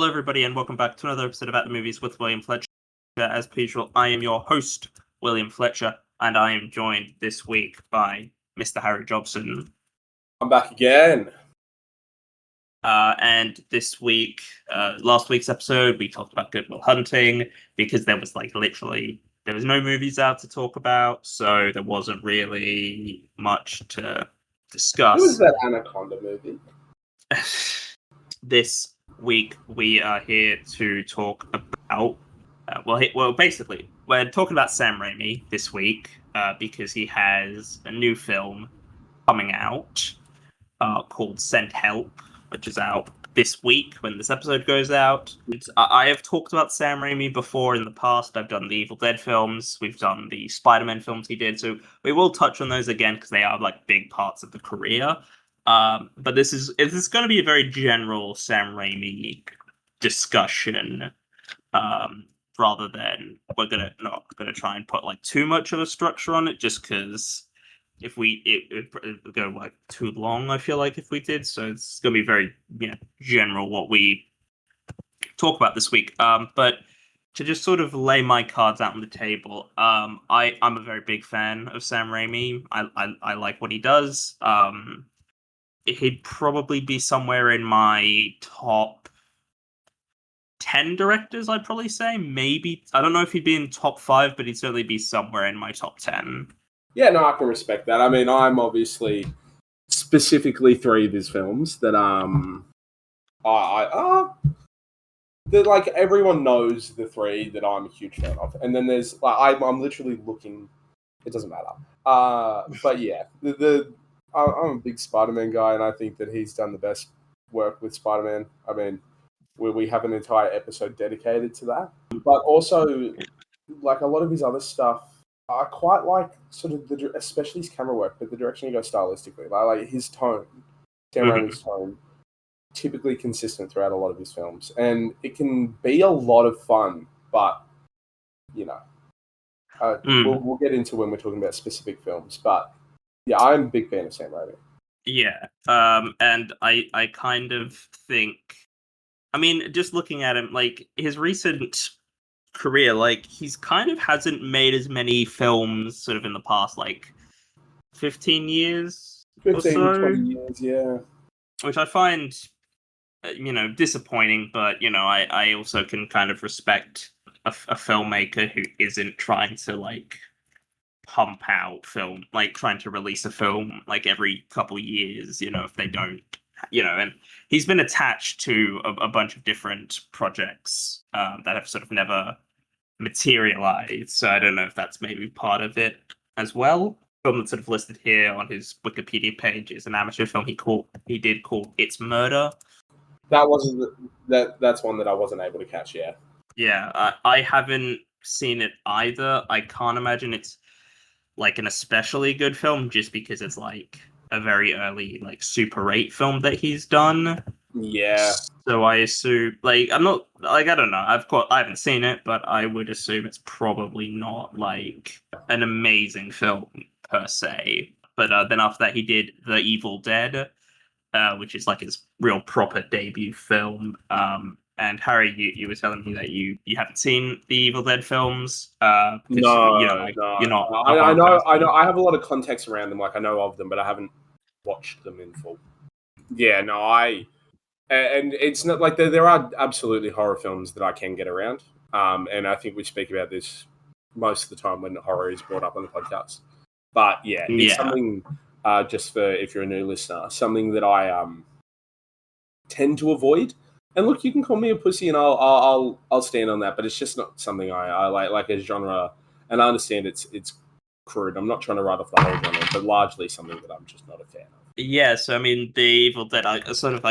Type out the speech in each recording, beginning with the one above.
Hello, everybody, and welcome back to another episode of At the Movies with William Fletcher. As per usual, I am your host, William Fletcher, and I am joined this week by Mr. Harry Jobson. I'm back again. And this week, last week's episode, we talked about Good Will Hunting because there was there was no movies out to talk about, so there wasn't really much to discuss. Who was that Anaconda movie? This week we are here to talk about basically we're talking about Sam Raimi this week because he has a new film coming out called Send Help, which is out this week when this episode goes out. I have talked about Sam Raimi before in the past. I've done the Evil Dead films, we've done the Spider-Man films he did, so we will touch on those again because they are like big parts of the career. But this is going to be a very general Sam Raimi discussion, rather than we're not gonna try and put like too much of a structure on it, just because if it would go like too long, I feel like if we did. So it's gonna be very general what we talk about this week. But to just sort of lay my cards out on the table, I'm a very big fan of Sam Raimi. I like what he does. He'd probably be somewhere in my top 10 directors, I'd probably say. Maybe, I don't know if he'd be in top 5, but he'd certainly be somewhere in my top 10. Yeah, no, I can respect that. I mean, I'm obviously specifically 3 of his films that that like everyone knows the 3 that I'm a huge fan of, and then there's like I'm literally looking. It doesn't matter. But yeah, I'm a big Spider-Man guy, and I think that he's done the best work with Spider-Man. I mean, we have an entire episode dedicated to that. But also, like a lot of his other stuff, I quite like sort of especially his camera work, but the direction he goes stylistically. Like his tone, Sam Raimi's tone, typically consistent throughout a lot of his films. And it can be a lot of fun, but, we'll get into when we're talking about specific films. But yeah, I'm a big fan of Sam Raimi. Yeah, and I kind of think, I mean, just looking at him, like his recent career, like he's kind of hasn't made as many films sort of in the past like 15 years 15, or so, 20 years, yeah. Which I find, disappointing, but, I also can kind of respect a filmmaker who isn't trying to like pump out film, like trying to release a film like every couple years, if they don't, and he's been attached to a bunch of different projects that have sort of never materialized. So I don't know if that's maybe part of it as well. Film that's sort of listed here on his Wikipedia page is an amateur film he did called It's Murder. That wasn't that's one that I wasn't able to catch. Yeah, I haven't seen it either. I can't imagine it's like an especially good film just because it's like a very early like Super 8 film that he's done. Yeah. So I assume I'm not I don't know. I haven't seen it, but I would assume it's probably not like an amazing film per se. But then after that he did The Evil Dead, which is like his real proper debut film. And Harry, you were telling me that you haven't seen the Evil Dead films. No. You're not. I know. I have a lot of context around them. Like I know of them, but I haven't watched them in full. Yeah, no, and it's not like there are absolutely horror films that I can get around. And I think we speak about this most of the time when horror is brought up on the podcast. But yeah, it's something. Just for if you're a new listener, something that I tend to avoid. And look, you can call me a pussy, and I'll stand on that. But it's just not something I like a genre. And I understand it's crude. I'm not trying to write off the whole genre, but largely something that I'm just not a fan of. Yeah, so I mean, the Evil Dead. I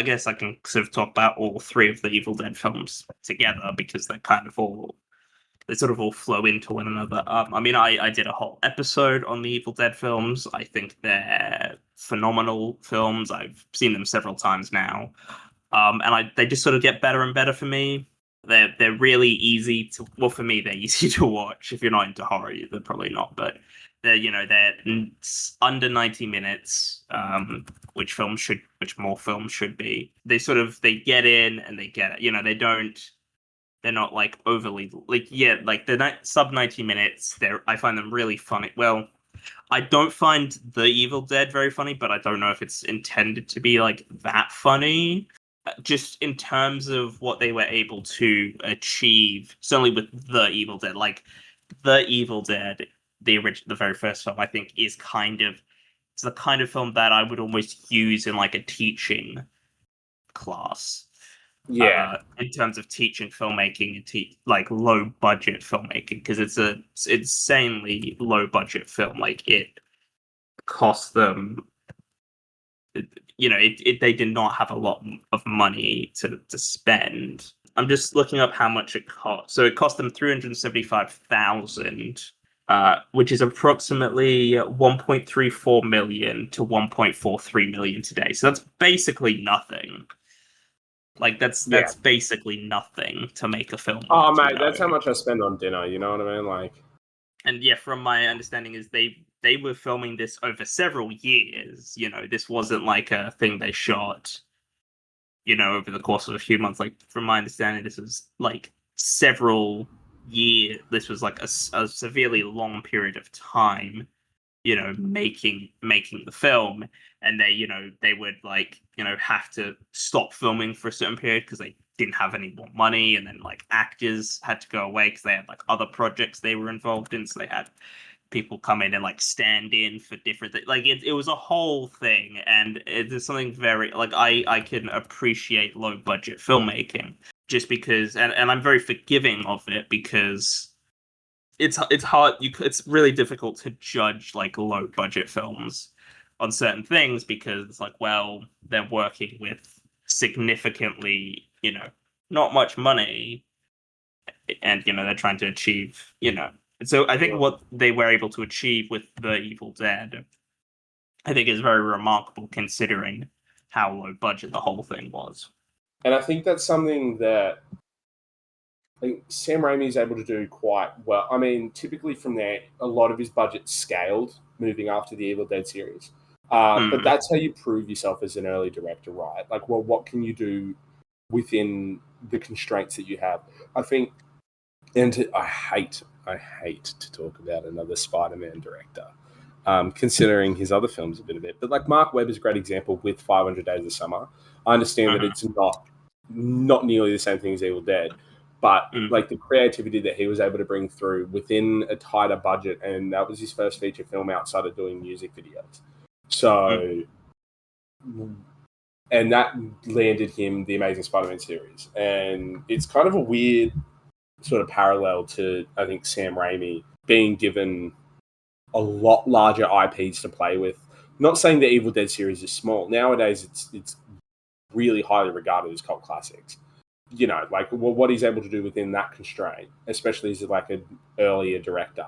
guess I can sort of talk about all 3 of the Evil Dead films together because they sort of all flow into one another. I mean, I did a whole episode on the Evil Dead films. I think they're phenomenal films. I've seen them several times now. And they just sort of get better and better for me. They're really easy to, well, for me, they're easy to watch. If you're not into horror, they're probably not. But they're under 90 minutes, which more films should be. They get in and they get it. They're not like overly like, yeah, like they're sub 90 minutes. I find them really funny. Well, I don't find The Evil Dead very funny, but I don't know if it's intended to be like that funny. Just in terms of what they were able to achieve, certainly with The Evil Dead, like The Evil Dead, the very first film, I think is it's the kind of film that I would almost use in like a teaching class, Yeah, in terms of teaching filmmaking and like low budget filmmaking, because it's a insanely low budget film. Like it cost them, they did not have a lot of money to spend. I'm just looking up how much it cost. So it cost them 375,000, which is approximately 1.34 million to 1.43 million today. So that's basically nothing. Like yeah. that's basically nothing to make a film Oh, with, mate, that's how much I spend on dinner. You know what I mean? Like, And yeah, from my understanding is they were filming this over several years. This wasn't like a thing they shot, over the course of a few months. Like from my understanding, this was like several years. This was like a severely long period of time, making the film. And they would like, have to stop filming for a certain period because they didn't have any more money, and then like actors had to go away because they had like other projects they were involved in, so they had people come in and like stand in for different things. Like it was a whole thing, and it is something very like I can appreciate low budget filmmaking just because, and I'm very forgiving of it because it's hard. It's really difficult to judge like low budget films on certain things because it's like, well, they're working with significantly, not much money, and they're trying to achieve, So I think yeah. what they were able to achieve with The Evil Dead, I think, is very remarkable considering how low budget the whole thing was. And I think that's something that I think Sam Raimi is able to do quite well. I mean, typically from there, a lot of his budget scaled moving after the Evil Dead series. But Mm, that's how you prove yourself as an early director, right? Like, well, what can you do within the constraints that you have? I think, I hate to talk about another Spider-Man director, considering his other films a bit. But like Mark Webb is a great example with 500 Days of Summer. I understand that mhm, it's not nearly the same thing as Evil Dead, but mm, like the creativity that he was able to bring through within a tighter budget, and that was his first feature film outside of doing music videos. mm, So, and that landed him the Amazing Spider-Man series, and it's kind of a weird sort of parallel to I think Sam Raimi being given a lot larger IPs to play with. Not saying the Evil Dead series is small. Nowadays, it's really highly regarded as cult classics. Like what he's able to do within that constraint, especially as like an earlier director,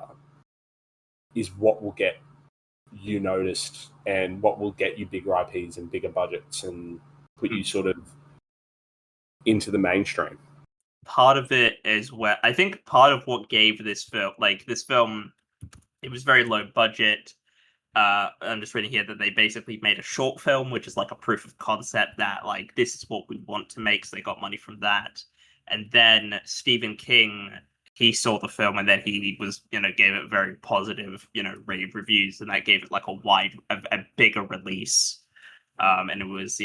is what will get you noticed and what will get you bigger IPs and bigger budgets and put you mm. sort of into the mainstream. Part of it is where I think part of what gave this film, it was very low budget. I'm just reading here that they basically made a short film, which is like a proof of concept that like this is what we want to make. So they got money from that, and then Stephen King, he saw the film and then he was gave it very positive rave reviews, and that gave it like a bigger release, and it was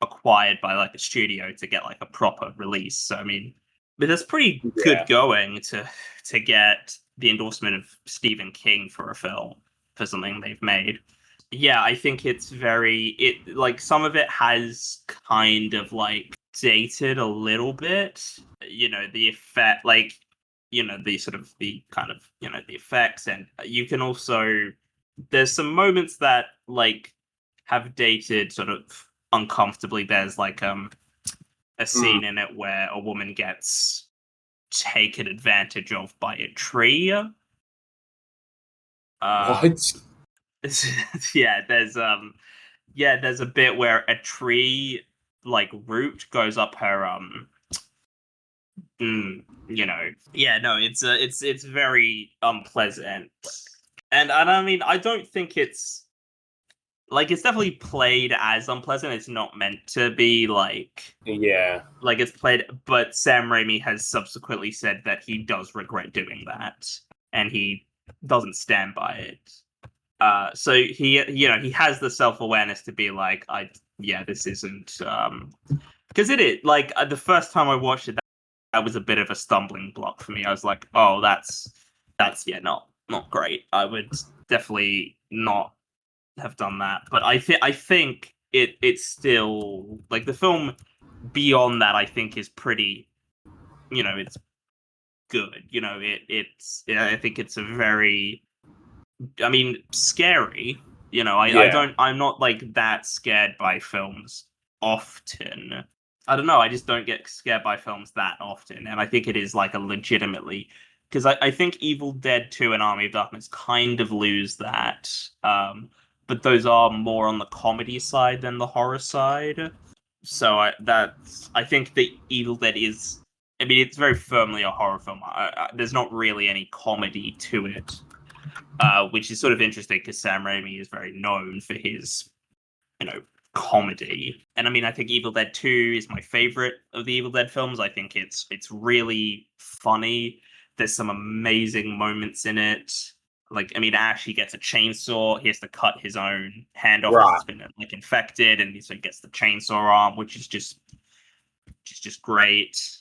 acquired by like a studio to get like a proper release. So I mean, but that's pretty good Yeah, going to get the endorsement of Stephen King for a film, for something they've made. Yeah, I think it like some of it has kind of like dated a little bit, the effect, like the sort of the kind of the effects, and you can also there's some moments that like have dated sort of uncomfortably. There's like a mm. scene in it where a woman gets taken advantage of by a tree. Uh, What? yeah, there's a bit where a tree like root goes up her yeah, no, it's very unpleasant, And I mean, I don't think it's like it's definitely played as unpleasant. It's not meant to be Yeah. like it's played, but Sam Raimi has subsequently said that he does regret doing that, and he doesn't stand by it. So he has the self awareness to be like, this isn't because it is like the first time I watched it, that was a bit of a stumbling block for me. I was like, oh, that's not great. I would definitely not have done that. But I think it's still like the film beyond that. I think is pretty. It's good. I think it's a very. I mean, scary. Yeah. I'm not like that scared by films often. I don't know. I just don't get scared by films that often, and I think it is like a legitimately because I think Evil Dead 2 and Army of Darkness kind of lose that. But those are more on the comedy side than the horror side. So I think the Evil Dead is. I mean, it's very firmly a horror film. There's not really any comedy to it, which is sort of interesting because Sam Raimi is very known for his, you know, comedy. And I mean, I think Evil Dead 2 is my favorite of the Evil Dead films. I think it's really funny. There's some amazing moments in it. Like, I mean, Ash, he gets a chainsaw. He has to cut his own hand off because Right. it's been like infected, and so he gets the chainsaw arm, which is just great.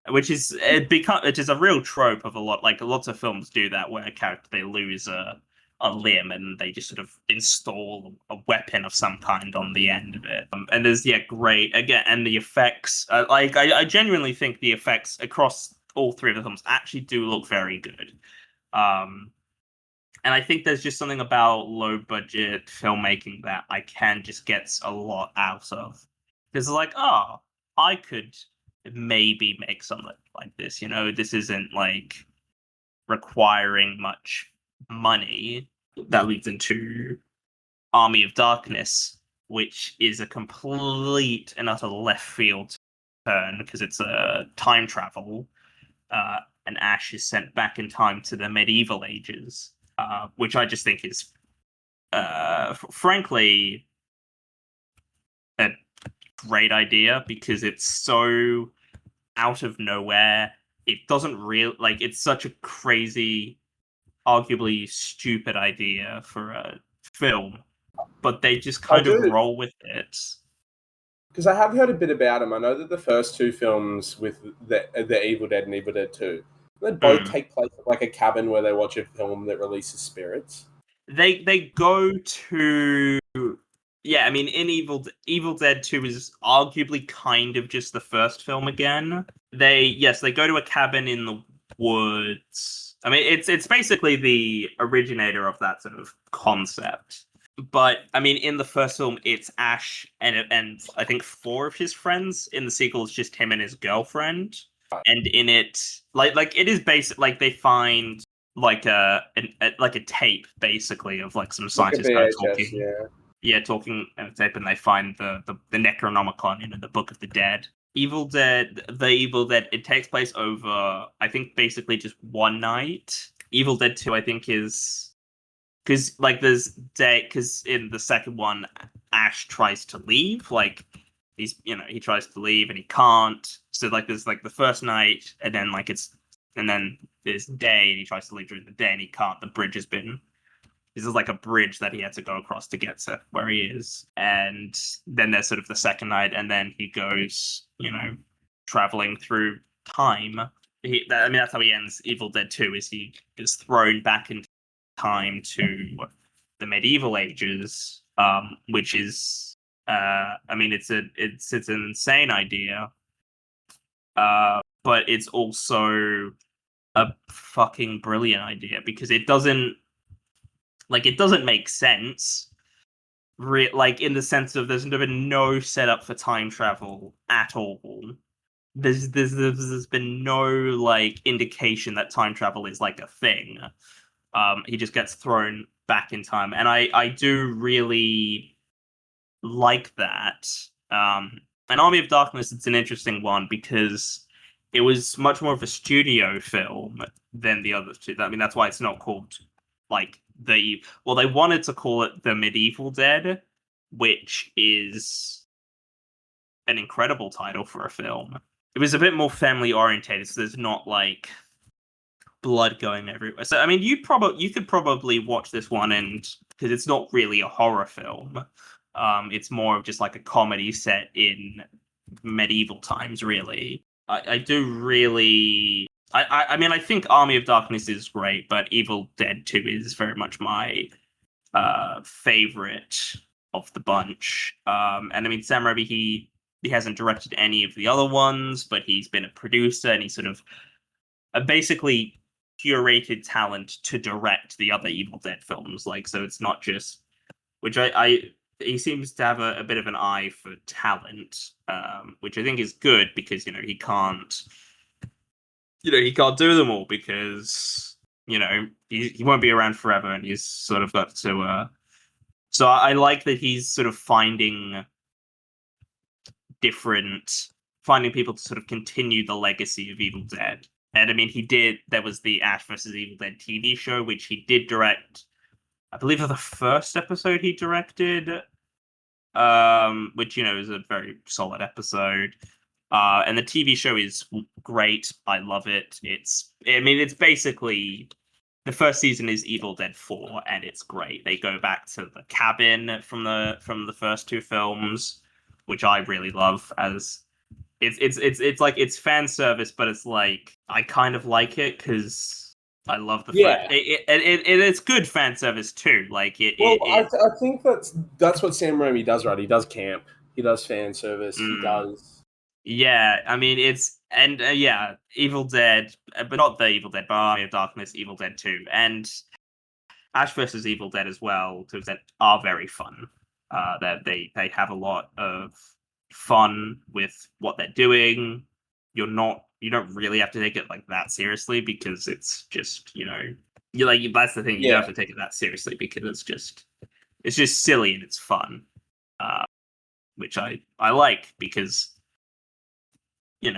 Which is a real trope of lots of films do that where a character they lose a limb and they just sort of install a weapon of some kind on the end of it. And there's great again, and the effects. I genuinely think the effects across all three of the films actually do look very good. Um, and I think there's just something about low budget filmmaking that I can just get a lot out of. Because like, oh, I could maybe make something like this. This isn't like requiring much money. That leads into Army of Darkness, which is a complete and utter left field turn because it's a time travel, and Ash is sent back in time to the medieval ages, which I just think is, frankly, a great idea because it's so out of nowhere. It doesn't it's such a crazy, arguably stupid idea for a film, but they just I kind of do. roll with it. Because I have heard a bit about them. I know that the first two films with the Evil Dead and Evil Dead 2, they both Mm. take place at like a cabin where they watch a film that releases spirits. They go to yeah. I mean, in Evil Dead 2 is arguably kind of just the first film again. They go to a cabin in the woods. I mean, it's basically the originator of that sort of concept. But I mean, in the first film, it's Ash and I think four of his friends. In the sequel, it's just him and his girlfriend. And in it, like it is basic. Like they find like a tape basically of like some Like a scientists kind of VHS, talking. yeah. Yeah, talking at a tape, and they find the Necronomicon in the Book of the Dead. The Evil Dead. It takes place over, I think, basically just one night. Evil Dead 2, I think, is because like there's day because in the second one, Ash tries to leave. Like he tries to leave and he can't. So like there's like the first night, and then and then there's day and he tries to leave during the day and he can't. The bridge has been This is like a bridge that he had to go across to get to where he is. And then there's sort of the second night, and then he goes, traveling through time. I mean, that's how he ends Evil Dead 2, is he is thrown back in time to the medieval ages, which is, I mean, it's an insane idea, but it's also a fucking brilliant idea because it doesn't make sense. Like in the sense of there's been no setup for time travel at all. There's been no like indication that time travel is like a thing. He just gets thrown back in time, and I do really like that. And Army of Darkness, it's an interesting one because it was much more of a studio film than the other two. I mean, that's why it's not called like they wanted to call it The Medieval Dead, which is an incredible title for a film. It was a bit more family orientated, so there's not like blood going everywhere. So I mean, you could probably watch this one, and because it's not really a horror film, it's more of just like a comedy set in medieval times. Really, I do really. I mean, I think Army of Darkness is great, but Evil Dead 2 is very much my favorite of the bunch. And I mean, Sam Raimi, he hasn't directed any of the other ones, but he's been a producer, and he sort of basically curated talent to direct the other Evil Dead films. Like, so it's not just, which he seems to have a bit of an eye for talent, which I think is good because he can't do them all because he won't be around forever, and he's sort of got to. So I like that he's sort of finding people to sort of continue the legacy of Evil Dead. And I mean, there was the Ash vs. Evil Dead TV show, which he did direct. I believe for the first episode he directed, which, is a very solid episode. And the TV show is great. I love it. It's basically, the first season is Evil Dead 4, and it's great. They go back to the cabin from the first two films, which I really love. As it's like, it's fan service, but it's like, I kind of like it because I love the fact it's good fan service too. Like I think that's what Sam Raimi does, right? He does camp, he does fan service, he does. Yeah, I mean, Evil Dead, but not the Evil Dead, but Army of Darkness, Evil Dead 2, and Ash vs. Evil Dead as well, that are very fun. That they have a lot of fun with what they're doing. You don't really have to take it like that seriously, because it's just, that's the thing. You don't have to take it that seriously because it's just silly and it's fun. Which I like, because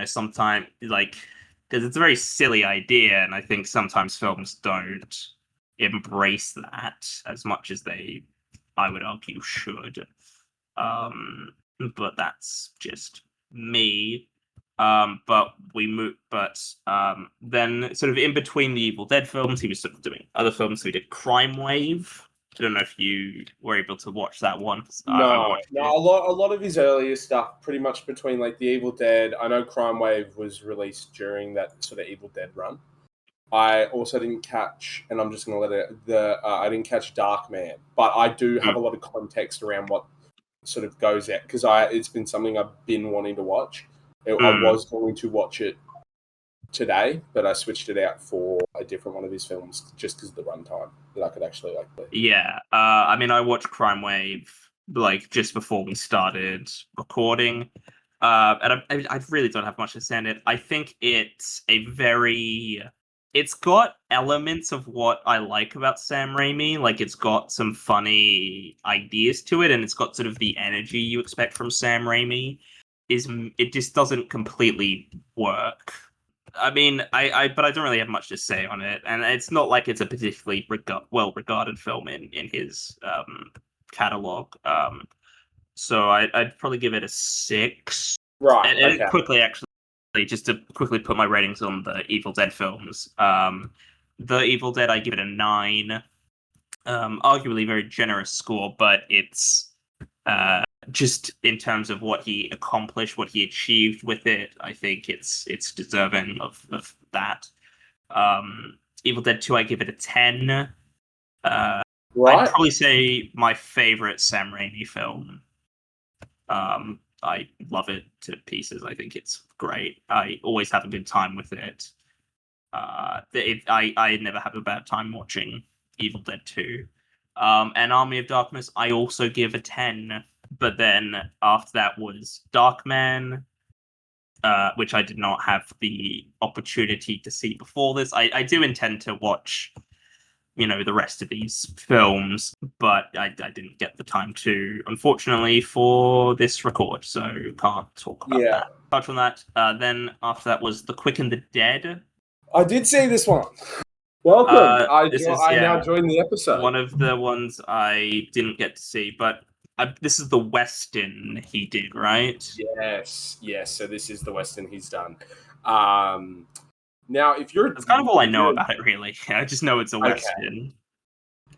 sometimes, like, because it's a very silly idea, and I think sometimes films don't embrace that as much as I would argue, should. But that's just me. But then sort of in between the Evil Dead films, he was sort of doing other films. So he did Crime Wave. I don't know if you were able to watch that one. No. A lot of his earlier stuff, pretty much between like the Evil Dead. I know Crime Wave was released during that sort of Evil Dead run. I also didn't catch, and I'm just going to let it. I didn't catch Darkman, but I do have a lot of context around what sort of goes out, because it's been something I've been wanting to watch. I was going to watch it today, but I switched it out for a different one of his films just because of the runtime that I could actually like play. Yeah, I mean, I watched Crime Wave like just before we started recording, and I really don't have much to say on it. I think it's got elements of what I like about Sam Raimi. Like, it's got some funny ideas to it, and it's got sort of the energy you expect from Sam Raimi. It just doesn't completely work. I mean, but I don't really have much to say on it, and it's not like it's a particularly well-regarded film in his catalog. So I'd probably give it a 6. Right. And quickly, actually, just to quickly put my ratings on the Evil Dead films. The Evil Dead, I give it a 9. Arguably very generous score, but it's just in terms of what he accomplished, what he achieved with it, I think it's deserving of that. Evil Dead 2, I give it a 10. Right. I'd probably say my favorite Sam Raimi film. I love it to pieces. I think it's great. I always have a good time with it. I never have a bad time watching Evil Dead 2. And Army of Darkness, I also give a 10. But then after that was Darkman, which I did not have the opportunity to see before this. I do intend to watch, the rest of these films, but I didn't get the time to, unfortunately, for this record, so can't talk about that. Apart from that, then after that was The Quick and the Dead. I did see this one. Welcome. This is I now join the episode. one of the ones I didn't get to see, but this is the Western he did, right? Yes. So this is the Western he's done. Now, if you're That's kind of all I know about it, really. I just know it's a okay, Western.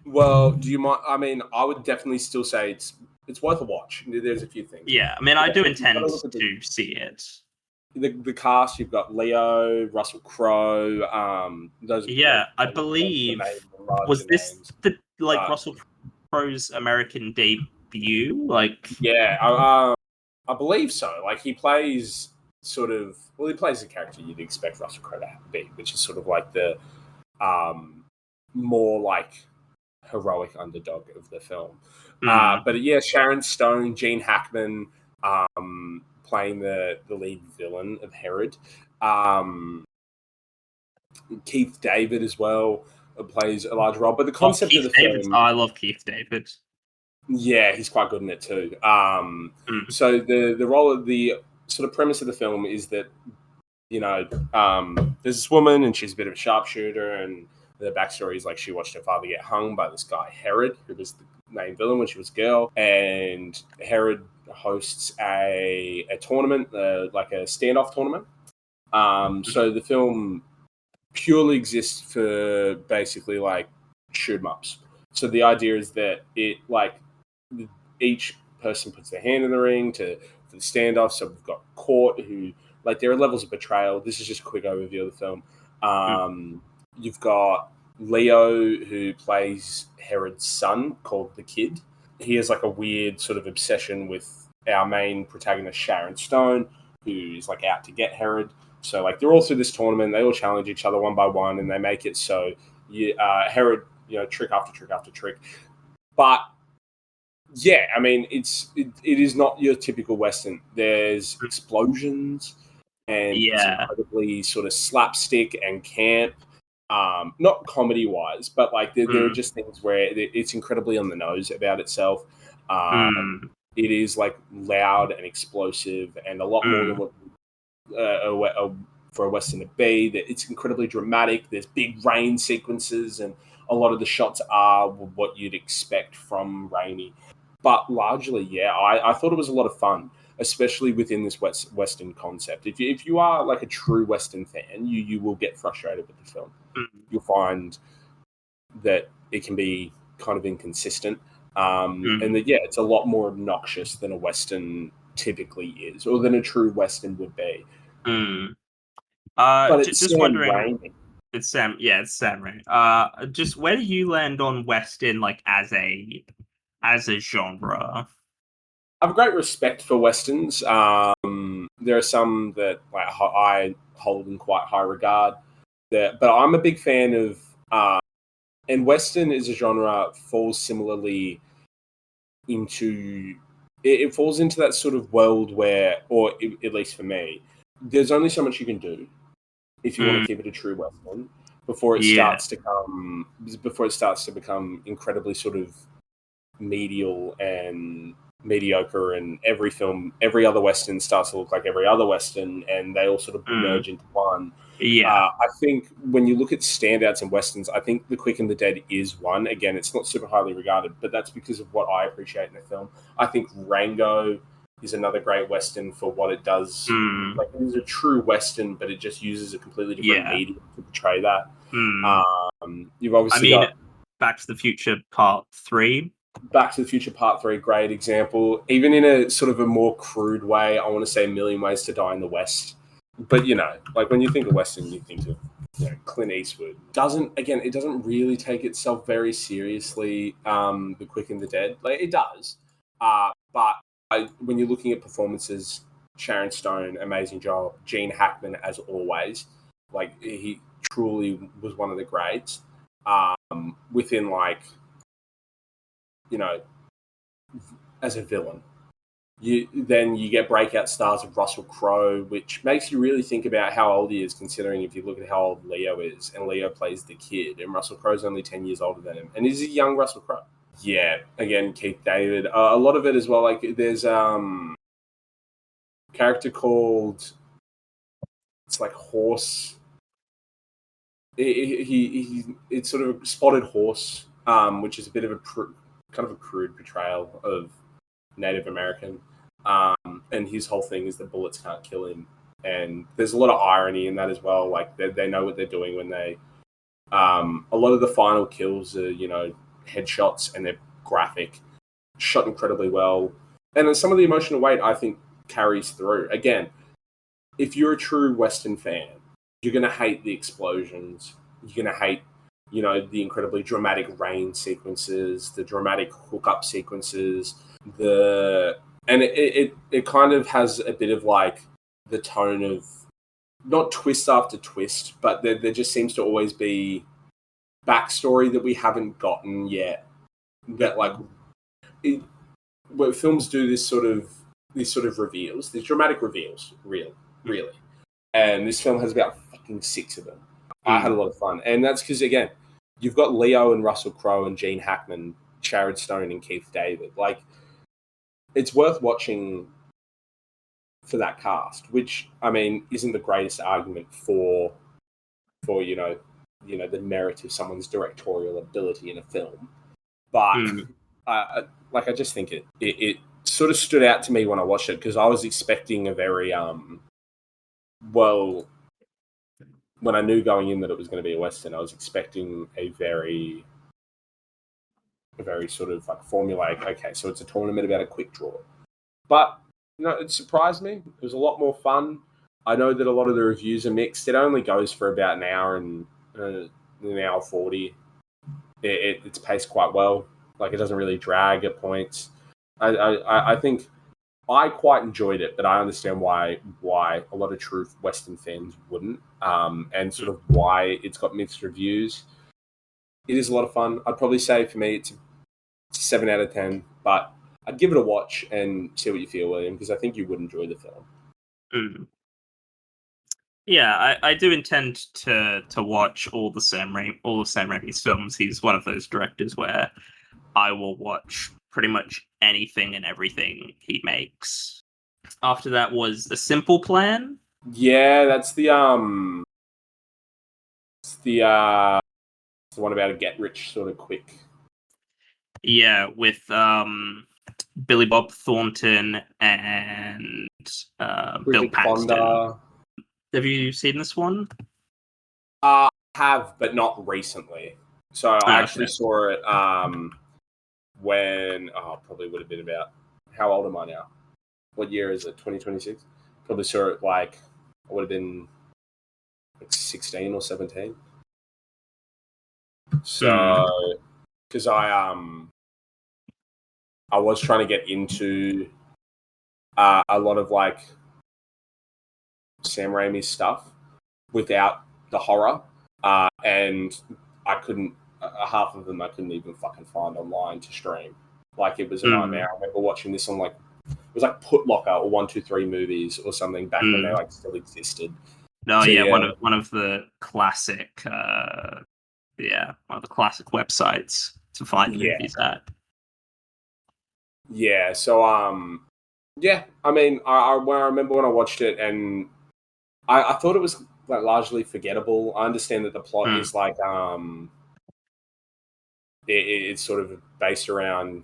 well, do you mind? I mean, I would definitely still say it's worth a watch. There's a few things. Yeah, I mean, I do intend look at to see it. the cast. You've got Leo, Russell Crowe. Those Yeah, I the believe larger was this names. the But Russell Crowe's American debut? Like, yeah, I believe so. Like he plays he plays the character you'd expect Russell Crowe to be, which is sort of like the more like heroic underdog of the film. But yeah, Sharon Stone, Gene Hackman, playing the lead villain of Herod. Keith David as well plays a large role. But the concept of the film, I love Keith David. yeah, he's quite good in it too. Mm. So the role of the sort of premise of the film is that there's this woman and she's a bit of a sharpshooter, and the backstory is like she watched her father get hung by this guy Herod, who was the main villain when she was a girl, and Herod hosts a tournament, like a standoff tournament. So the film purely exists for basically like shoot 'em ups. So the idea is that each person puts their hand in the ring for the standoff. So we've got Court, who like there are levels of betrayal. This is just a quick overview of the film. You've got Leo, who plays Herod's son, called the Kid. He has like a weird sort of obsession with our main protagonist, Sharon Stone, who's like out to get Herod. So like they're all through this tournament. They all challenge each other one by one, and they make it so Herod, trick after trick after trick. But yeah, I mean, it is not your typical Western. There's explosions, and it's incredibly sort of slapstick and camp. Not comedy wise, but like there are just things where it's incredibly on the nose about itself. It is like loud and explosive, and a lot more than what for a Western to be. That it's incredibly dramatic. There's big rain sequences, and a lot of the shots are what you'd expect from Raimi. But largely, yeah, I thought it was a lot of fun, especially within this Western concept. If you are like a true Western fan, you will get frustrated with the film. You'll find that it can be kind of inconsistent, and that it's a lot more obnoxious than a Western typically is, or than a true Western would be. But it's just Sam wondering. Raimi. It's Sam Raimi. Just where do you land on Western, like as a genre? I have great respect for Westerns. There are some that like I hold in quite high regard. But I'm a big fan of, and Western as a genre falls similarly into. It falls into that sort of world where, or at least for me, there's only so much you can do if you want to keep it a true Western before it starts to become incredibly sort of medial and mediocre, and every other Western starts to look like every other Western, and they all sort of merge into one. I think when you look at standouts in Westerns, I think The Quick and the Dead is one. Again, it's not super highly regarded, but that's because of what I appreciate in the film. I think Rango is another great Western for what it does. Like, it is a true Western, but it just uses a completely different medium to portray that. You've obviously got Back to the Future Part 3. Back to the Future Part 3, great example. Even in a sort of a more crude way, I want to say A Million Ways to Die in the West. But, like when you think of Western, you think of Clint Eastwood. It doesn't really take itself very seriously, The Quick and the Dead. Like, it does. But when you're looking at performances, Sharon Stone, amazing job. Gene Hackman, as always. Like, he truly was one of the greats. Within, like, as a villain. Then you get breakout stars of Russell Crowe, which makes you really think about how old he is, considering if you look at how old Leo is, and Leo plays the kid, and Russell Crowe's only 10 years older than him, and he's a young Russell Crowe. Yeah, again, Keith David. A lot of it as well, like there's a character called, it's like Horse. it's sort of Spotted Horse, which is a bit of a kind of a crude portrayal of Native American, and his whole thing is that bullets can't kill him, and there's a lot of irony in that as well. Like they know what they're doing when they, a lot of the final kills are headshots and they're graphic, shot incredibly well, and then some of the emotional weight I think carries through. Again, if you're a true Western fan, you're gonna hate the explosions. You're gonna hate, the incredibly dramatic rain sequences, the dramatic hookup sequences, and it kind of has a bit of like the tone of not twist after twist, but there just seems to always be backstory that we haven't gotten yet. That like, where films do these sort of reveals, these dramatic reveals, really. And this film has about fucking 6 of them. I had a lot of fun, and that's because again, you've got Leo and Russell Crowe and Gene Hackman, Sharon Stone and Keith David. Like, it's worth watching for that cast, which I mean isn't the greatest argument for the merit of someone's directorial ability in a film, but I just think it sort of stood out to me when I watched it because I was expecting a very well, when I knew going in that it was going to be a Western, I was expecting a very sort of like formulaic, okay, so it's a tournament about a quick draw. But, it surprised me. It was a lot more fun. I know that a lot of the reviews are mixed. It only goes for about an hour and an hour 40. It's paced quite well. Like, it doesn't really drag at points. I think I quite enjoyed it, but I understand why a lot of true Western fans wouldn't, and sort of why it's got mixed reviews. It is a lot of fun. I'd probably say for me it's a 7 out of 10, but I'd give it a watch and see what you feel, William, because I think you would enjoy the film. Mm. Yeah, I do intend to watch all of Sam Raimi's films. He's one of those directors where I will watch pretty much anything and everything he makes. After that was A Simple Plan. Yeah, that's the one about a get rich sort of quick. Yeah, with Billy Bob Thornton and Bill Paxton. Have you seen this one? I have, but not recently. So I actually saw it when probably would have been about, how old am I now? What year is it? 2026? Probably saw it like I would have been like 16 or 17. So because I was trying to get into a lot of like Sam Raimi stuff without the horror, and I couldn't. Half of them I couldn't even fucking find online to stream. Like, it was a nightmare. I remember watching this on like, it was like Putlocker or 123 Movies or something back when they like still existed. No, so, yeah, one of the classic, one of the classic websites to find movies at. Yeah, so yeah, I mean, I remember when I watched it, and I thought it was like largely forgettable. I understand that the plot is like it's sort of based around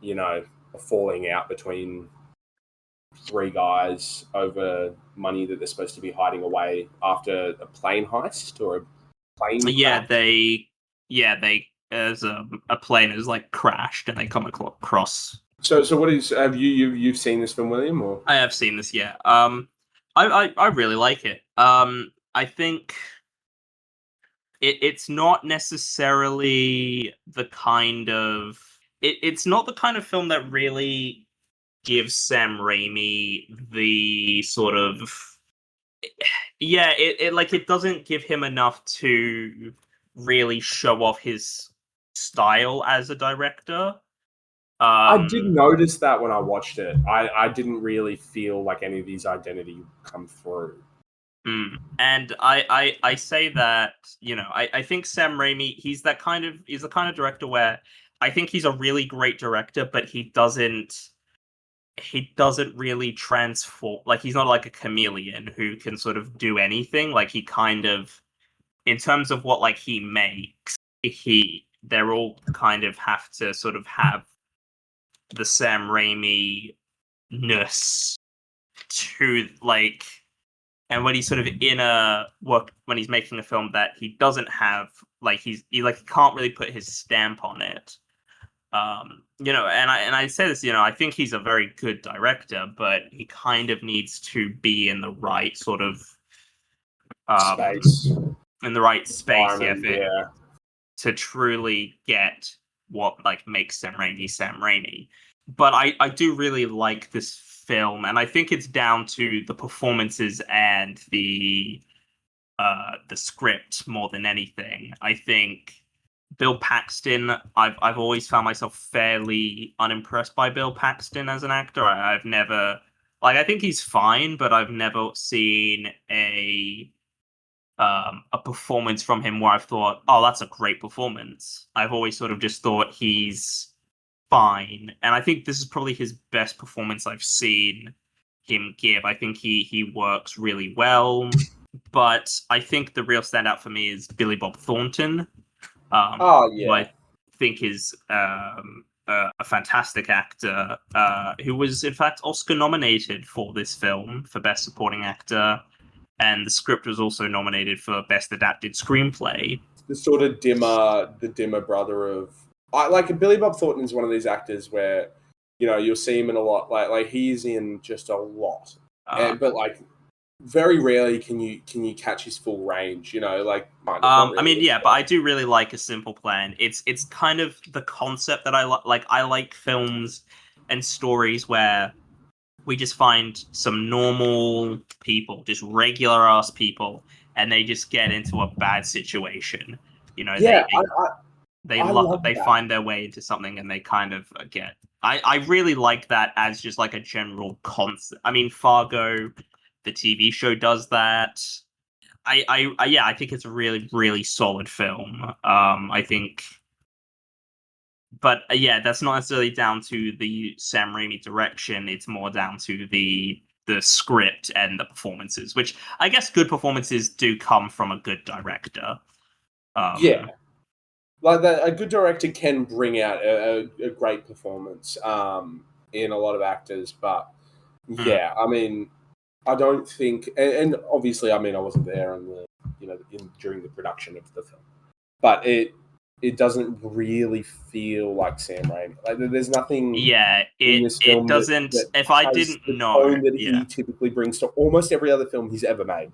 a falling out between 3 guys over money that they're supposed to be hiding away after a plane heist or a plane crash. As a plane is like crashed and they come across. So what is, have you've seen this film, William? Or I have seen this, yeah. I really like it. I think it's not necessarily the kind of it's not the kind of film that really gives Sam Raimi the sort of it doesn't give him enough to really show off his style as a director. I did notice that when I watched it. I didn't really feel like any of these identity come through. And I say that, I think Sam Raimi, he's the kind of director where I think he's a really great director, but he doesn't really transform. Like, he's not like a chameleon who can sort of do anything. Like, he kind of in terms of what like he makes, they're all kind of have to sort of have the Sam Raimi ness to like, and when he's sort of in a work when he's making a film that he doesn't have, like he can't really put his stamp on it. And I say this, I think he's a very good director, but he kind of needs to be in the right sort of Space, in the right space, yeah. To truly get what like makes Sam Raimi. But I do really like this film, and I think it's down to the performances and the script more than anything. I think Bill Paxton, I've always found myself fairly unimpressed by Bill Paxton as an actor. I've never I think he's fine, but I've never seen a performance from him where I've thought, oh, that's a great performance. I've always sort of just thought he's fine, and I think this is probably his best performance I've seen him give. I think he works really well, but I think the real standout for me is Billy Bob Thornton, Oh who yeah. I think is a fantastic actor, who was in fact Oscar nominated for this film for Best Supporting Actor, and the script was also nominated for Best Adapted Screenplay. The sort of dimmer brother of I like Billy Bob Thornton is one of these actors where you'll see him in a lot, like he's in just a lot, but like very rarely can you catch his full range, like kind of, not I mean, really. yeah, but I do really like A Simple Plan. It's kind of the concept that I like. I like films and stories where we just find some normal people, just regular ass people, and they just get into a bad situation. Yeah, I love they that. find their way into something, and they kind of get. I really like that as just like a general concept. I mean, Fargo, the TV show, does that. I think it's a really really solid film. I think, but yeah, that's not necessarily down to the Sam Raimi direction. It's more down to the script and the performances, which I guess good performances do come from a good director. Yeah, like that, a good director can bring out a great performance in a lot of actors, but mm, yeah, I mean, I don't think, and obviously, I mean, I wasn't there on the during the production of the film, but it doesn't really feel like Sam Raimi. Like there's nothing yeah, in it this it film doesn't. that If I has didn't the know, tone that yeah, he typically brings to almost every other film he's ever made.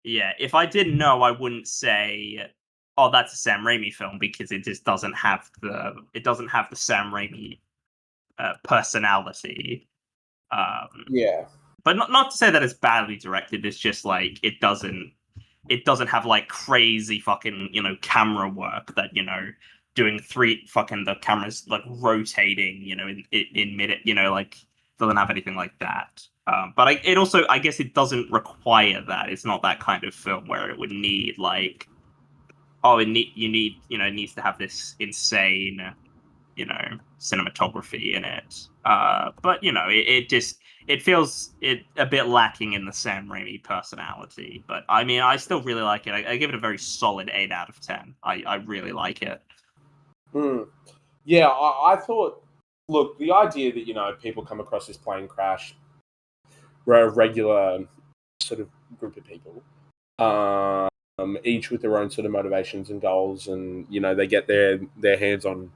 yeah, if I didn't know, I wouldn't say, "Oh, that's a Sam Raimi film," because it just doesn't have the Sam Raimi personality. Um, Yeah, but not to say that it's badly directed. It's just like it doesn't have like crazy fucking camera work that doing three fucking the cameras like rotating in minute like doesn't have anything like that. But it also, I guess, it doesn't require that. It's not that kind of film where it would need like, oh, it needs to have this insane cinematography in it. But it just it feels a bit lacking in the Sam Raimi personality. But I mean, I still really like it. I give it a very solid 8 out of 10. I really like it. mm. Yeah. I thought, look, the idea that people come across this plane crash, we're a regular sort of group of people, each with their own sort of motivations and goals, and they get their hands on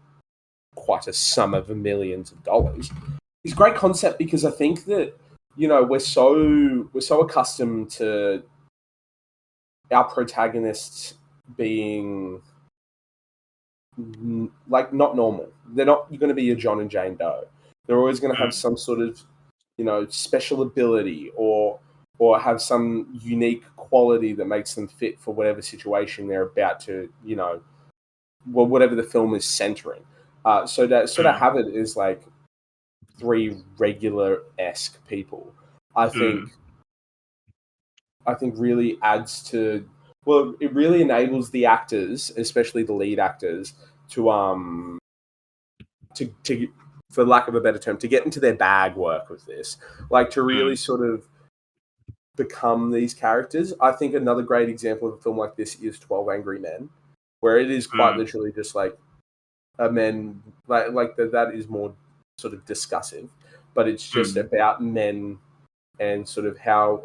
quite a sum of millions of dollars. It's a great concept because I think that we're so accustomed to our protagonists being like not normal. They're not going to be a John and Jane Doe. They're always going to have Mm, some sort of special ability or have some unique quality that makes them fit for whatever situation they're about to well, whatever the film is centering. So to sort of mm, have it as like three regular-esque people, I think mm, I think really adds to, well, it really enables the actors, especially the lead actors, to for lack of a better term, to get into their bag work with this, like to really mm, sort of become these characters. I think another great example of a film like this is 12 Angry Men, where it is quite literally just like a men, like that is more sort of discussive, but it's just about men and sort of how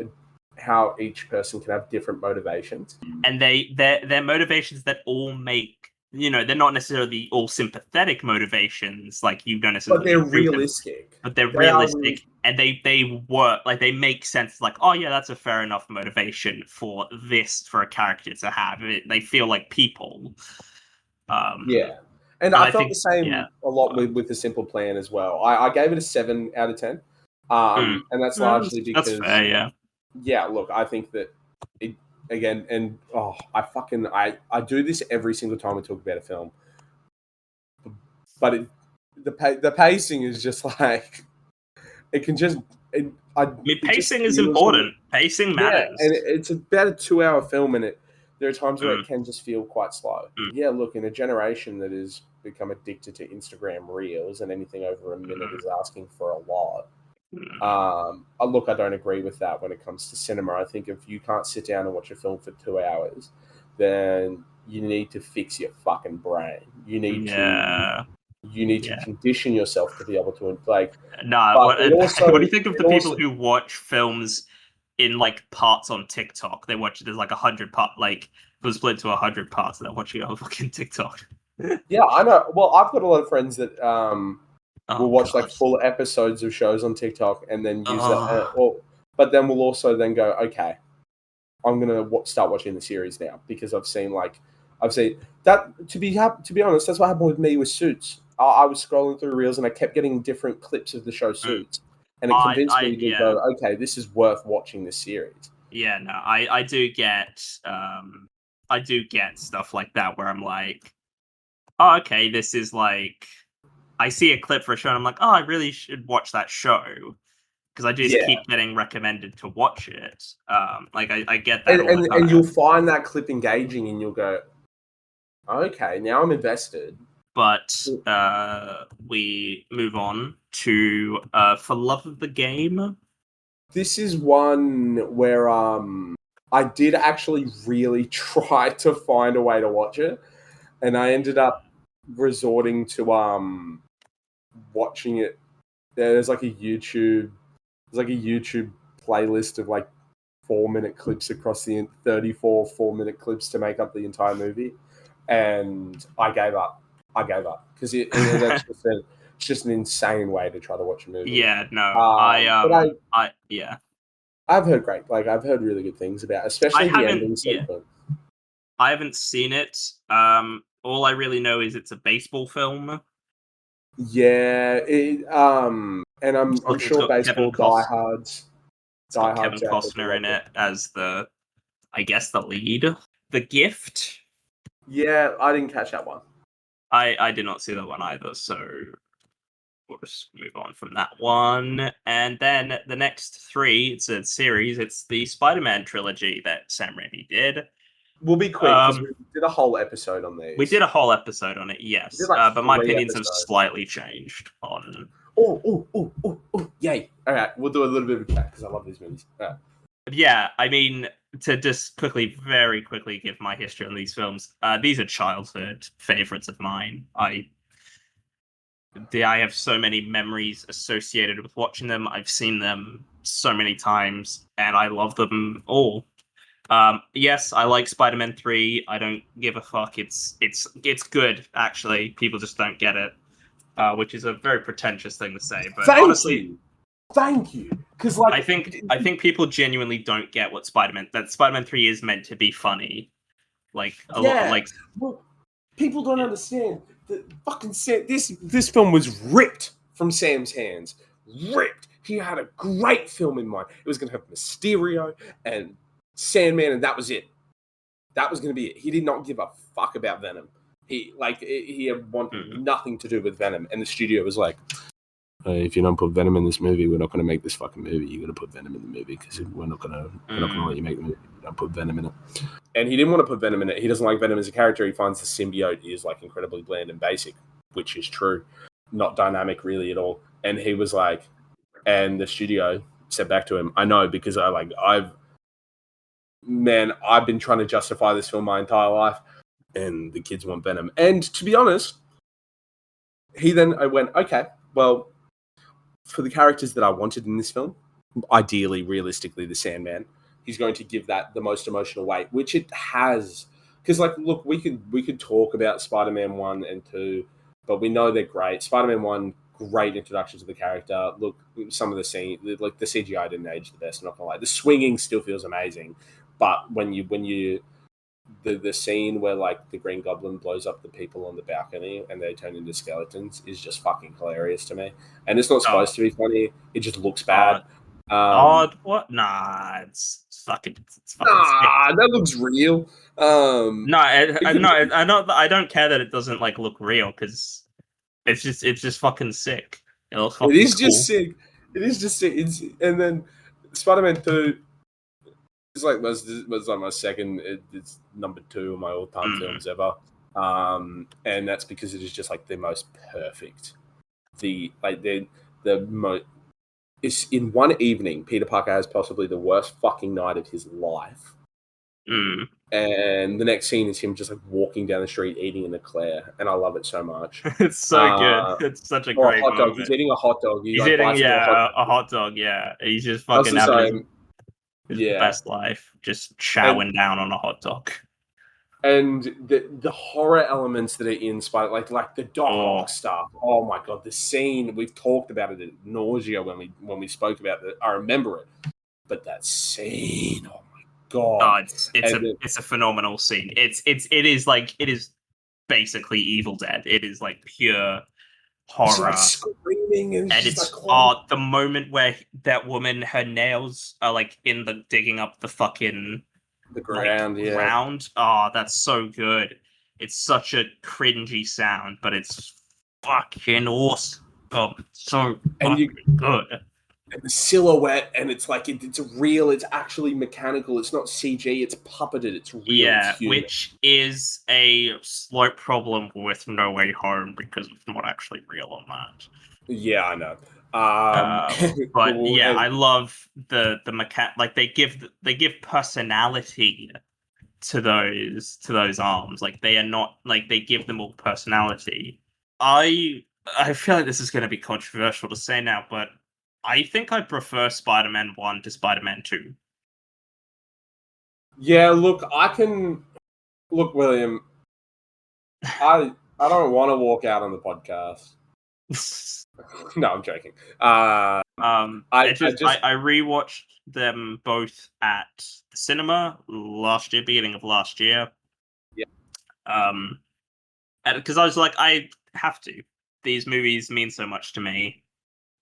each person can have different motivations. And they're motivations that all make, they're not necessarily all sympathetic motivations, like you don't necessarily. But they're realistic. But they're realistic, and they work, like they make sense. Like, oh yeah, that's a fair enough motivation for a character to have. They feel like people. Yeah, and I felt the same a lot with The Simple Plan as well. I gave it a 7 out of 10, and that's largely because that's fair. Yeah, look, I think that it again, and I do this every single time we talk about a film, but the pacing is just like it can just. Pacing is important. Pacing matters. Yeah, and it's about a 2-hour film, and there are times where it can just feel quite slow. Yeah, look, in a generation that has become addicted to Instagram Reels and anything over a minute is asking for a lot. Look, I don't agree with that when it comes to cinema. I think if you can't sit down and watch a film for 2 hours, then you need to fix your fucking brain. You need to condition yourself to be able to like. What do you think of the people who watch films in like parts on TikTok? They watch there's like 100 part, like it was split to 100 parts, and they're watching it on fucking TikTok. Yeah, I know. Well, I've got a lot of friends that will watch like full episodes of shows on TikTok and then use that. But then we'll also then go, okay, I'm gonna start watching the series now because I've seen that. To be honest, that's what happened with me with Suits. I was scrolling through Reels and I kept getting different clips of the show Suits, and it convinced me to go, okay, this is worth watching this series. Yeah, no, I do get stuff like that where I'm like, oh, okay, this is like, I see a clip for a show and I'm like, oh, I really should watch that show because I just keep getting recommended to watch it. Like I get that, and you'll find that clip engaging, and you'll go, okay, now I'm invested. But we move on to For Love of the Game. This is one where I did actually really try to find a way to watch it, and I ended up resorting to watching it. There's like a YouTube playlist of like 4-minute clips across the 34 4-minute clips to make up the entire movie, and I gave up because it's just an insane way to try to watch a movie. Yeah, no, I've heard I've heard really good things about, especially the ending sequence. I haven't seen it. All I really know is it's a baseball film. Yeah, and I'm sure baseball diehards. Kevin Costner in it as the lead. The Gift. Yeah, I didn't catch that one. I did not see that one either, so we'll just move on from that one. And then the next 3, it's a series. It's the Spider-Man trilogy that Sam Raimi did. We'll be quick because we did a whole episode on these. We did a whole episode on it, yes. But my opinions have slightly changed on... Oh, yay. All right, we'll do a little bit of a chat because I love these movies. All right. Yeah, I mean, to just very quickly give my history on these films, these are childhood favorites of mine. I have so many memories associated with watching them. I've seen them so many times, and I love them all. Yes, I like Spider-Man 3. I don't give a fuck. It's good, actually. People just don't get it, which is a very pretentious thing to say. But honestly, thank you. Because I think people genuinely don't get what that Spider-Man 3 is meant to be funny. Like a lot of, like, well, people don't understand that fucking this film was ripped from Sam's hands. Ripped. He had a great film in mind. It was going to have Mysterio and Sandman, and that was it. That was going to be it. He did not give a fuck about Venom. He had wanted nothing to do with Venom, and the studio was like, if you don't put Venom in this movie, we're not going to make this fucking movie. You're going to put Venom in the movie because we're not going to let you make the movie. Don't put Venom in it. And he didn't want to put Venom in it. He doesn't like Venom as a character. He finds the symbiote is like incredibly bland and basic, which is true. Not dynamic really at all. And he was like, and the studio said back to him, I know, because I've man, I've been trying to justify this film my entire life, and the kids want Venom. And to be honest, I went, okay, well, for the characters that I wanted in this film, ideally, realistically, the Sandman, he's going to give that the most emotional weight, which it has. Because, like, look, we could talk about Spider-Man 1 and 2, but we know they're great. Spider-Man 1, great introduction to the character. Look, some of the scene, like the CGI didn't age the best, I'm not gonna lie. The swinging still feels amazing, but when you the scene where like the Green Goblin blows up the people on the balcony and they turn into skeletons is just fucking hilarious to me. And it's not supposed to be funny; it just looks bad. What? Nah, it's fucking sick. That looks real. No, I don't care that it doesn't like look real because it's just fucking sick. It looks fucking It is cool. just sick. It is just sick. And then Spider-Man 2 is like was like my second. It's number 2 of my all-time films ever. And that's because it is just like the most perfect. It's in one evening. Peter Parker has possibly the worst fucking night of his life. And the next scene is him just like walking down the street eating an eclair, and I love it so much. It's so good. It's such a great hot dog. moment. He's eating a hot dog. He's eating a hot dog. Yeah, he's just fucking having his best life, just chowing down on a hot dog. And the horror elements that are in Spider, like the Doc Ock stuff. Oh my god, the scene, we've talked about it at nausea when we spoke about it. I remember it, but that scene, oh my god, it's a phenomenal scene. It is basically Evil Dead. It is like pure horror, like screaming, and it's like, the moment where that woman, her nails are like in the digging up the fucking ground, ground. Oh, that's so good. It's such a cringy sound, but it's fucking awesome. Oh, so fucking good. And the silhouette, and it's like it's real. It's actually mechanical. It's not CG. It's puppeted. It's real. Yeah, which is a slight problem with No Way Home because it's not actually real on that. Yeah, I know. But yeah, I love the like they give personality to those arms. Like they are not like they give them all personality. I feel like this is going to be controversial to say now, but I think I prefer Spider-Man 1 to Spider-Man 2. Yeah, look, William. I don't want to walk out on the podcast. No, I'm joking. I rewatched them both at the cinema last year, beginning of last year. Yeah. Because I was like, I have to. These movies mean so much to me.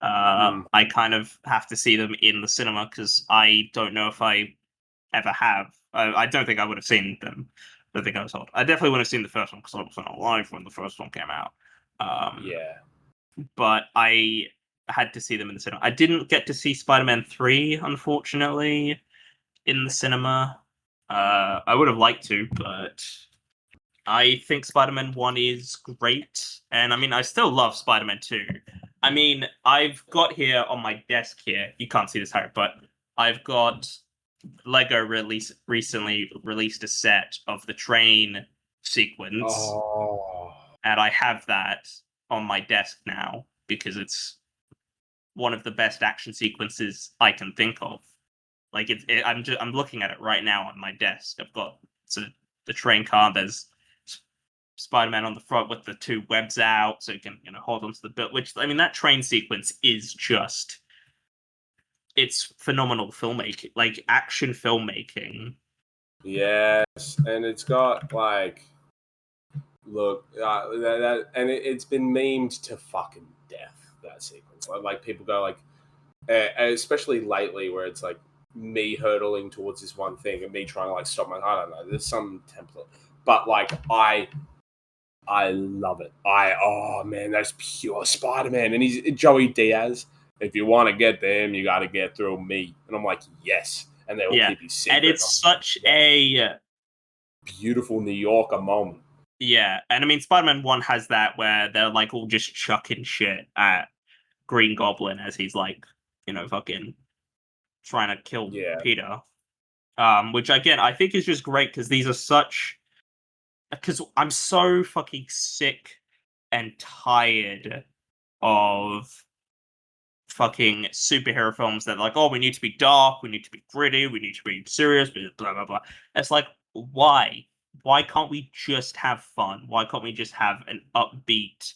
I kind of have to see them in the cinema because I don't know if I ever have. I don't think I would have seen them. I don't think I was told. I definitely would have seen the first one because I wasn't alive when the first one came out. But I had to see them in the cinema. I didn't get to see Spider-Man 3, unfortunately, in the cinema. I would have liked to, but I think Spider-Man 1 is great. And I mean, I still love Spider-Man 2. I mean, I've got here on my desk here, you can't see this, Harry, but I've got Lego recently released a set of the train sequence. And I have that on my desk now because it's one of the best action sequences I can think of. Like I'm looking at it right now on my desk. I've got the train car. There's Spider-Man on the front with the 2 webs out, so you can hold onto the bit. Which I mean, that train sequence is just it's phenomenal filmmaking, like action filmmaking. Yes, and it's got like it's been memed to fucking death, that sequence. Like people go like, especially lately, where it's like me hurtling towards this one thing and me trying to like stop I don't know. There's some template, but like I love it. Oh man, that's pure Spider-Man, and he's Joey Diaz. If you want to get them, you got to get through me. And I'm like, yes. And they all keep his secret. And it's such a beautiful New Yorker moment. Yeah, and I mean, Spider-Man 1 has that where they're like all just chucking shit at Green Goblin as he's like, fucking trying to kill Peter. which again I think is just great because these are such. Because I'm so fucking sick and tired of fucking superhero films that like, oh, we need to be dark, we need to be gritty, we need to be serious, blah blah blah. It's like, why? Why can't we just have fun? Why can't we just have an upbeat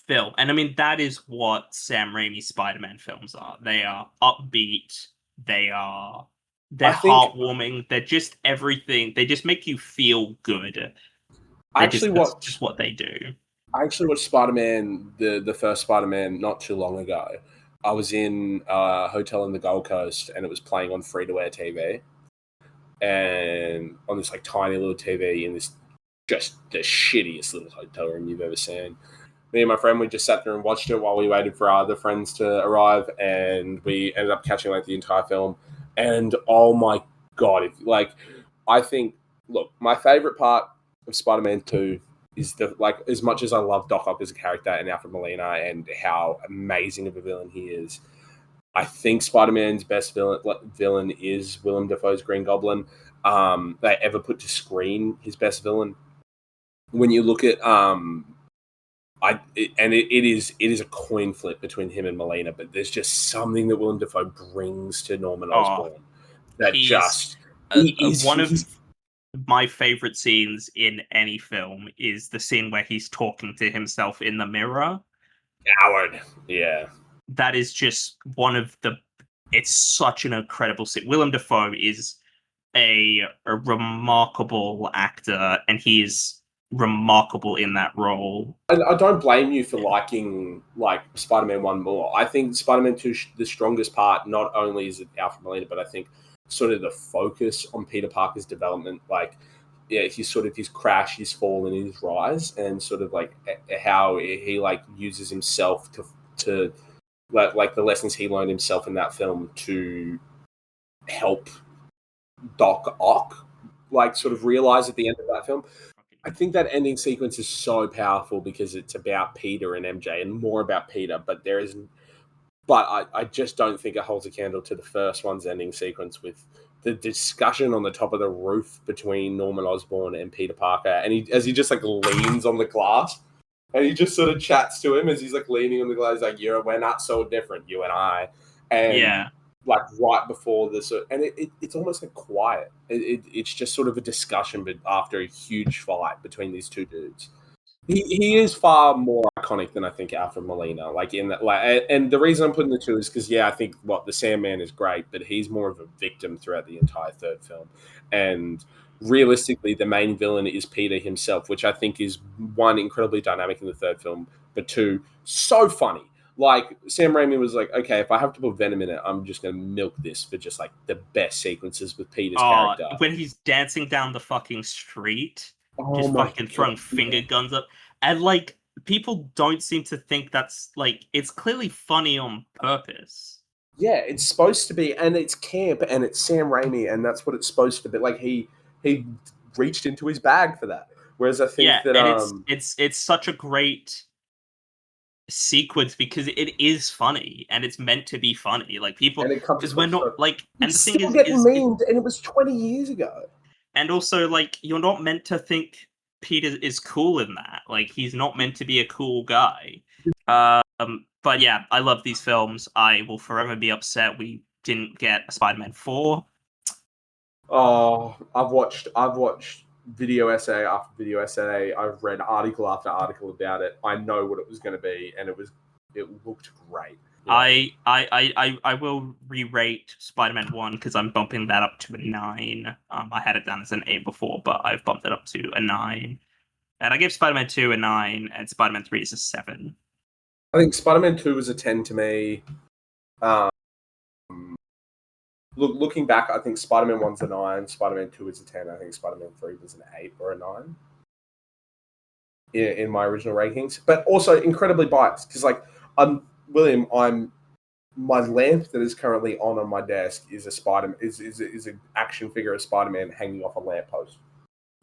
film? And I mean, that is what Sam Raimi Spider-Man films are. They are upbeat. They're I think heartwarming. They're just everything. They just make you feel good. I actually That's watched just what they do. I actually watched Spider-Man, the first Spider-Man, not too long ago. I was in a hotel in the Gold Coast, and it was playing on free-to-air TV, and on this like tiny little TV in this just the shittiest little hotel room you've ever seen. Me and my friend, we just sat there and watched it while we waited for our other friends to arrive, and we ended up catching like the entire film. And oh my god, if like I think, look, my favorite part of Spider-Man 2 is the like as much as I love Doc Ock as a character and Alfred Molina and how amazing of a villain he is. I think Spider-Man's best villain is Willem Dafoe's Green Goblin. They ever put to screen his best villain. When you look at it is a coin flip between him and Molina, but there's just something that Willem Dafoe brings to Norman Oh, Osborn that he's just he is one of he's my favorite scenes in any film is the scene where he's talking to himself in the mirror. coward. Yeah. That is just one of the. It's such an incredible scene. Willem Dafoe is a remarkable actor, and he is remarkable in that role. I don't blame you for liking like Spider-Man 1 more. I think Spider-Man 2 the strongest part. Not only is it Alfred Molina, but I think sort of the focus on Peter Parker's development, like yeah, his sort of his crash, his fall, and his rise, and sort of like how he like uses himself to like the lessons he learned himself in that film to help Doc Ock, like sort of realize at the end of that film. I think that ending sequence is so powerful because it's about Peter and MJ and more about Peter, but I just don't think it holds a candle to the first one's ending sequence with the discussion on the top of the roof between Norman Osborn and Peter Parker, and he just like leans on the glass, and he just sort of chats to him as he's like leaning on the glass, like we're not so different, you and I, and Yeah, like right before this, and it's almost like quiet. It's just sort of a discussion, but after a huge fight between these two dudes. He is far more iconic than I think Alfred Molina. Like in that, like, and the reason I'm putting the two is because yeah, I think the Sandman is great, but he's more of a victim throughout the entire third film, and realistically, the main villain is Peter himself, which I think is one incredibly dynamic in the third film, but two so funny. Like Sam Raimi was like, okay, if I have to put Venom in it, I'm just going to milk this for just like the best sequences with Peter's character. when he's dancing down the fucking street, Oh just my fucking god! throwing finger Yeah. guns up, and like people don't seem to think that's like it's clearly funny on purpose. Yeah, it's supposed to be, and it's camp, and it's Sam Raimi, and that's what it's supposed to be. Like he reached into his bag for that. Whereas I Yeah, think that and it's such a great sequence because it is funny and it's meant to be funny. Like people, and it comes because we're across not so like, and it's the thing still getting is it, memed, and it was 20 years ago. and also like you're not meant to think Peter is cool in that. Like he's not meant to be a cool guy. But yeah, I love these films. I will forever be upset we didn't get a Spider-Man 4. Oh, I've watched video essay after video essay. I've read article after article about it. I know what it was going to be, and it looked great. You know? I will re-rate Spider-Man 1 because I'm bumping that up to a 9. I had it down as an 8 before, but I've bumped it up to a 9. And I gave Spider-Man 2 a 9, and Spider-Man 3 is a 7. I think Spider-Man 2 was a 10 to me. Um, looking back, I think Spider-Man 1's a 9, Spider-Man 2 is a 10, I think Spider-Man 3 was an 8 or a 9 in my original rankings. But also incredibly biased because, like, I'm my lamp that is currently on my desk is a Spider is an action figure of Spider-Man hanging off a lamppost.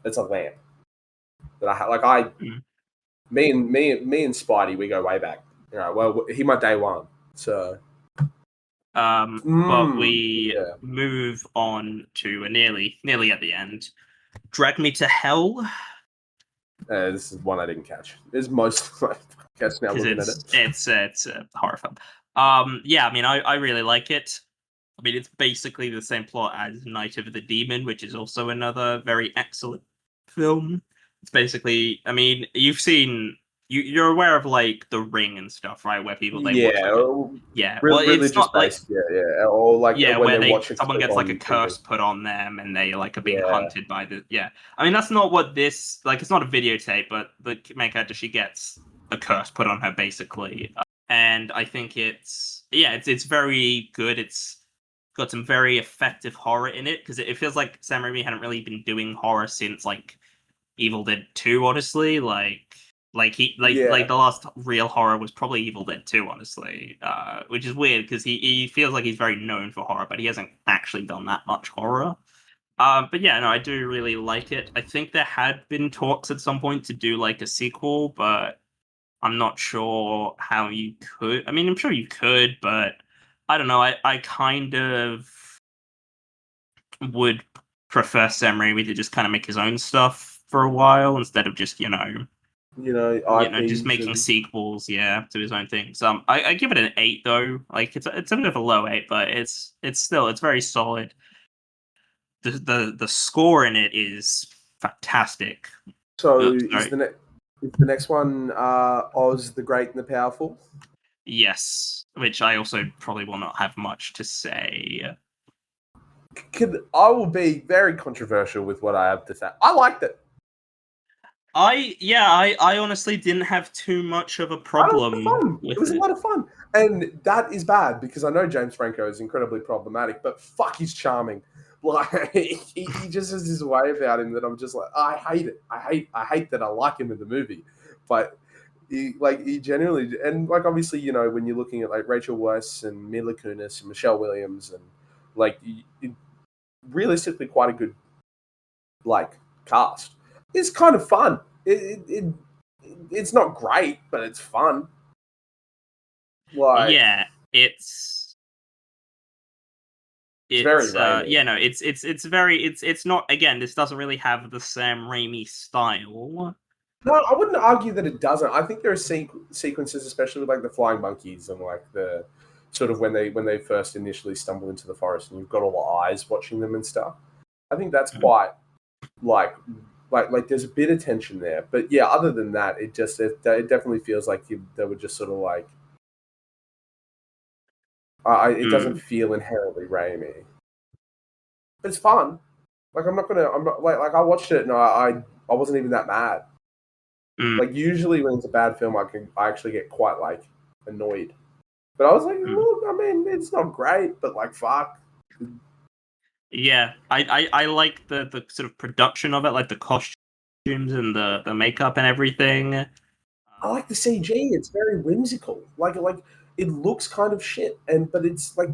It's a lamp that I have. Like Mm. me and Spidey, we go way back. You know, well, he my day one, so But we Yeah. move on to nearly at the end. Drag Me to Hell, This is one I didn't catch. It's most I guess now because looking at it. it's a horror film. Yeah, I mean, I really like it. I mean, it's basically the same plot as Night of the Demon, which is also another very excellent film. It's basically, I mean, you're aware of like The Ring and stuff, right? Where people they watch Yeah, like yeah, well, it's religious not like based. Yeah. Or like yeah, when where they they watch a someone clip gets like a on TV. curse put on them and they like are being Yeah. hunted by the yeah. I mean, that's not what this like. It's not a videotape, but the main character she gets a curse put on her basically, and I think it's very good. It's got some very effective horror in it because it feels like Sam Raimi hadn't really been doing horror since like Evil Dead 2, honestly. Like Yeah. the last real horror was probably Evil Dead 2, honestly. Which is weird because he feels like he's very known for horror, but he hasn't actually done that much horror. But yeah, no, I do really like it. I think there had been talks at some point to do like a sequel, but I'm not sure how you could. I mean, I'm sure you could, but I don't know. I kind of would prefer Sam Raimi to just kind of make his own stuff for a while instead of just just IPs making and sequels, yeah, to his own things. I give it an 8 though. Like it's a bit of a low 8, but it's very solid. The score in it is fantastic. so Oops, sorry. is the next one Oz the Great and the Powerful? Yes, which I also probably will not have much to say. I will be very controversial with what I have to say. I liked it. I honestly didn't have too much of a I had a lot of problem fun. It with was a it. lot of fun. And that is bad because I know James Franco is incredibly problematic, but fuck, he's charming. Like he just has this way about him that I'm just like, I hate it. I hate that I like him in the movie. But he genuinely, and like obviously, when you're looking at like Rachel Weisz and Mila Kunis and Michelle Williams and like realistically quite a good like cast. It's kind of fun. It's not great, but it's fun. Like Yeah, it's very yeah, Raimi. no, it's not, again, this doesn't really have the Sam Raimi style. No, I wouldn't argue that it doesn't. I think there are sequences, especially with like the flying monkeys and like the sort of when they first initially stumble into the forest and you've got all the eyes watching them and stuff. I think that's Mhm. quite like there's a bit of tension there. But yeah, other than that, it definitely feels like they were just sort of like it doesn't Mm, feel inherently Raimi. It's fun. Like I'm not like I watched it and I wasn't even that mad. mm, Like usually when it's a bad film, I actually get quite like annoyed. But I was like, mm. well, I mean, it's not great, but like fuck. Yeah, I like the sort of production of it, like the costumes and the makeup and everything. I like the CG. It's very whimsical. Like it looks kind of shit, but it's like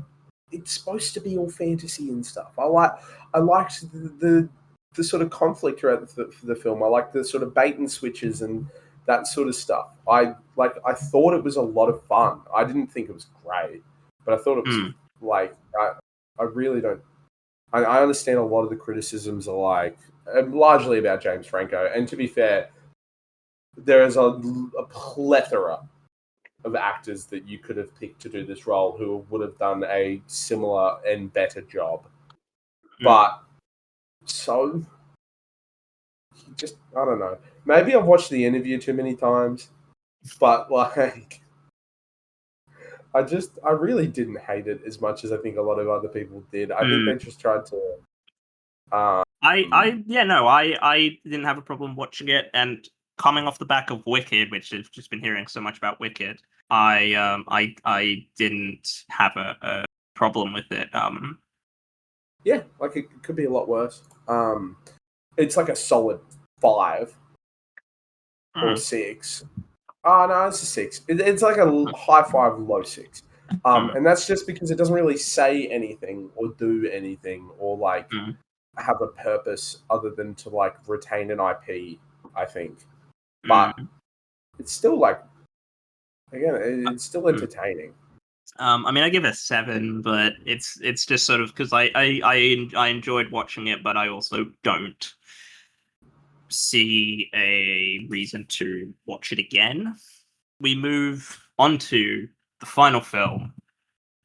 it's supposed to be all fantasy and stuff. I liked the sort of conflict throughout the film. I like the sort of bait and switches and that sort of stuff. I thought it was a lot of fun. I didn't think it was great, but I thought it was Mm, like I really don't. I understand a lot of the criticisms are like largely about James Franco, and to be fair, there is a plethora of actors that you could have picked to do this role who would have done a similar and better job. mm. But so just I don't know. Maybe I've watched the interview too many times, but like I really didn't hate it as much as I think a lot of other people did. I think Mm. they just tried to um Yeah, no, I didn't have a problem watching it, and coming off the back of Wicked, which I've just been hearing so much about Wicked, I didn't have a problem with it. yeah, like it could be a lot worse. It's like a solid 5 or 6. Oh no, it's a 6. It's like a high 5, low 6. Mm, And that's just because it doesn't really say anything or do anything or like mm, have a purpose other than to like retain an IP, I think. But mm, it's still like again, uh, it's still mm. entertaining. I mean, I give it a 7, but it's just sort of because I enjoyed watching it, but I also don't see a reason to watch it again. We move on to the final film,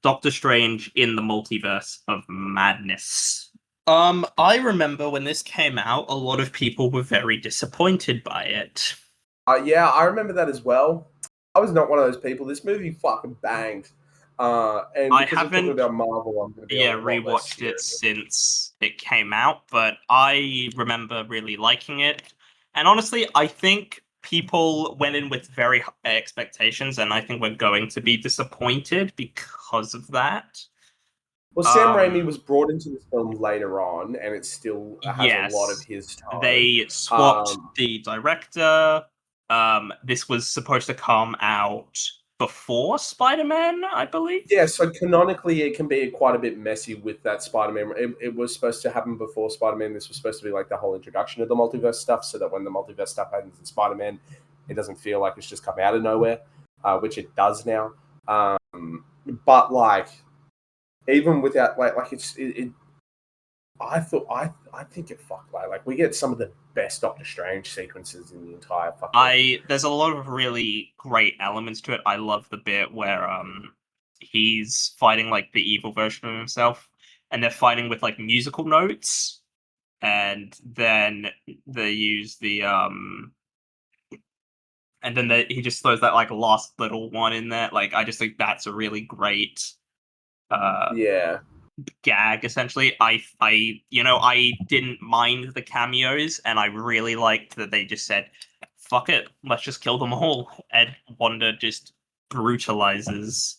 Doctor Strange in the Multiverse of Madness. I remember when this came out, a lot of people were very disappointed by it. Yeah, I remember that as well. I was not one of those people. This movie fucking banged. And I because we're talking haven't, about Marvel, I'm going to be a yeah, lot less rewatched it serious. since it came out, but I remember really liking it. And honestly, I think people went in with very high expectations, and I think we're going to be disappointed because of that. Well, Sam Raimi Um, was brought into this film later on, and it still has a lot of yes, his tone. they swapped Um, the director. This was supposed to come out before Spider-Man, I believe. yeah, so canonically, it can be quite a bit messy with that Spider-Man. It was supposed to happen before Spider-Man. This was supposed to be like the whole introduction of the multiverse stuff, so that when the multiverse stuff happens in Spider-Man, it doesn't feel like it's just come out of nowhere, which it does now. But like, even without like I think it fucked like we get some of the best Doctor Strange sequences in the entire fucking. There's a lot of really great elements to it. I love the bit where he's fighting like the evil version of himself, and they're fighting with like musical notes, and then they use the and then he just throws that like last little one in there. Like I just think that's a really great uh Yeah, gag. Essentially, I didn't mind the cameos, and I really liked that they just said, "Fuck it, let's just kill them all." And Wanda just brutalizes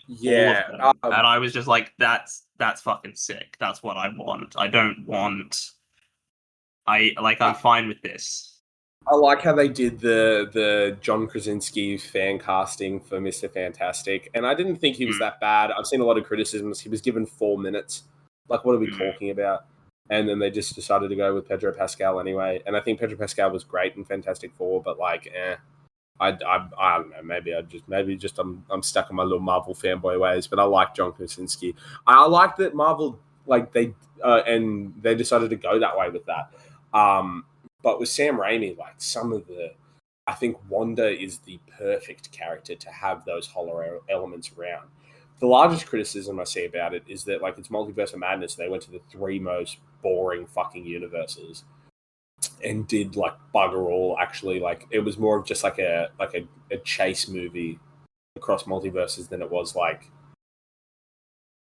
all of yeah. them, and I was just like, "That's fucking sick. That's what I want. I don't want. I'm fine with this." I like how they did the John Krasinski fan casting for Mr. Fantastic, and I didn't think he was Mm, that bad. I've seen a lot of criticisms. He was given 4 minutes. Like, what are we mm. talking about? And then they just decided to go with Pedro Pascal anyway. And I think Pedro Pascal was great in Fantastic Four, but like, I don't know. Maybe just I'm stuck in my little Marvel fanboy ways. But I like John Krasinski. I like that Marvel like they decided to go that way with that. But with Sam Raimi, like some of the, I think Wanda is the perfect character to have those horror elements around. The largest criticism I see about it is that like it's multiverse of madness. They went to the three most boring fucking universes and did like bugger all. Actually, like it was more of just like a chase movie across multiverses than it was like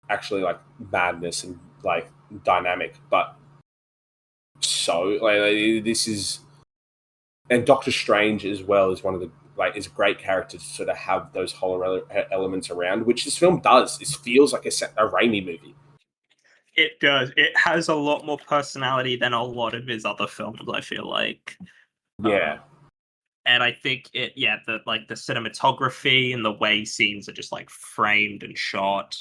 actually like madness and like dynamic. But so like this is and Doctor Strange as well is one of the like is a great character to sort of have those horror elements around, which this film does. It feels like a Raimi movie. It does. It has a lot more personality than a lot of his other films. I feel like. Yeah, And I think yeah, the cinematography and the way scenes are just like framed and shot.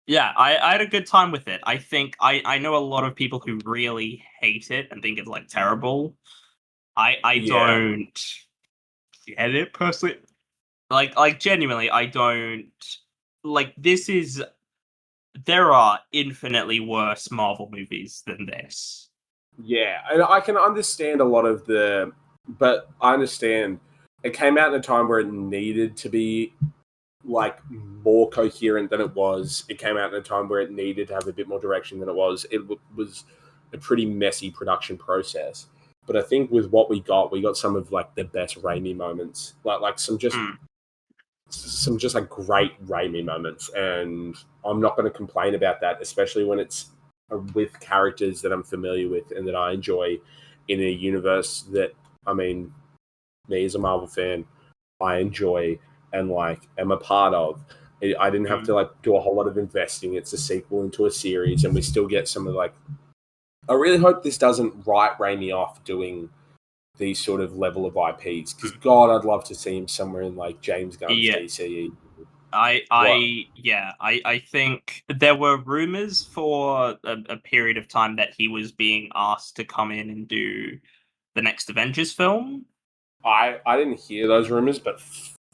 Yeah, I had a good time with it. I think I know a lot of people who really hate it and think it's like terrible. I yeah, don't get it personally. Like genuinely, I don't like this is there are infinitely worse Marvel movies than this. yeah. And I can understand a lot of but I understand it came out in a time where it needed to be like more coherent than it was. It came out in a time where it needed to have a bit more direction than it was. Was a pretty messy production process. But I think with what we got some of like the best Raimi moments, like Mm. some just like great Raimi moments, and I'm not going to complain about that, especially when it's with characters that I'm familiar with and that I enjoy in a universe that I mean, me as a Marvel fan, I enjoy and like am a part of. I didn't have to Mm. like do a whole lot of investing. It's a sequel into a series, and we still get some of like. I really hope this doesn't write Raimi off doing these sort of level of IPs because Mm. God, I'd love to see him somewhere in like James Gunn's Yeah, DCE. What? I think there were rumors for a period of time that he was being asked to come in and do the next Avengers film. I didn't hear those rumors, but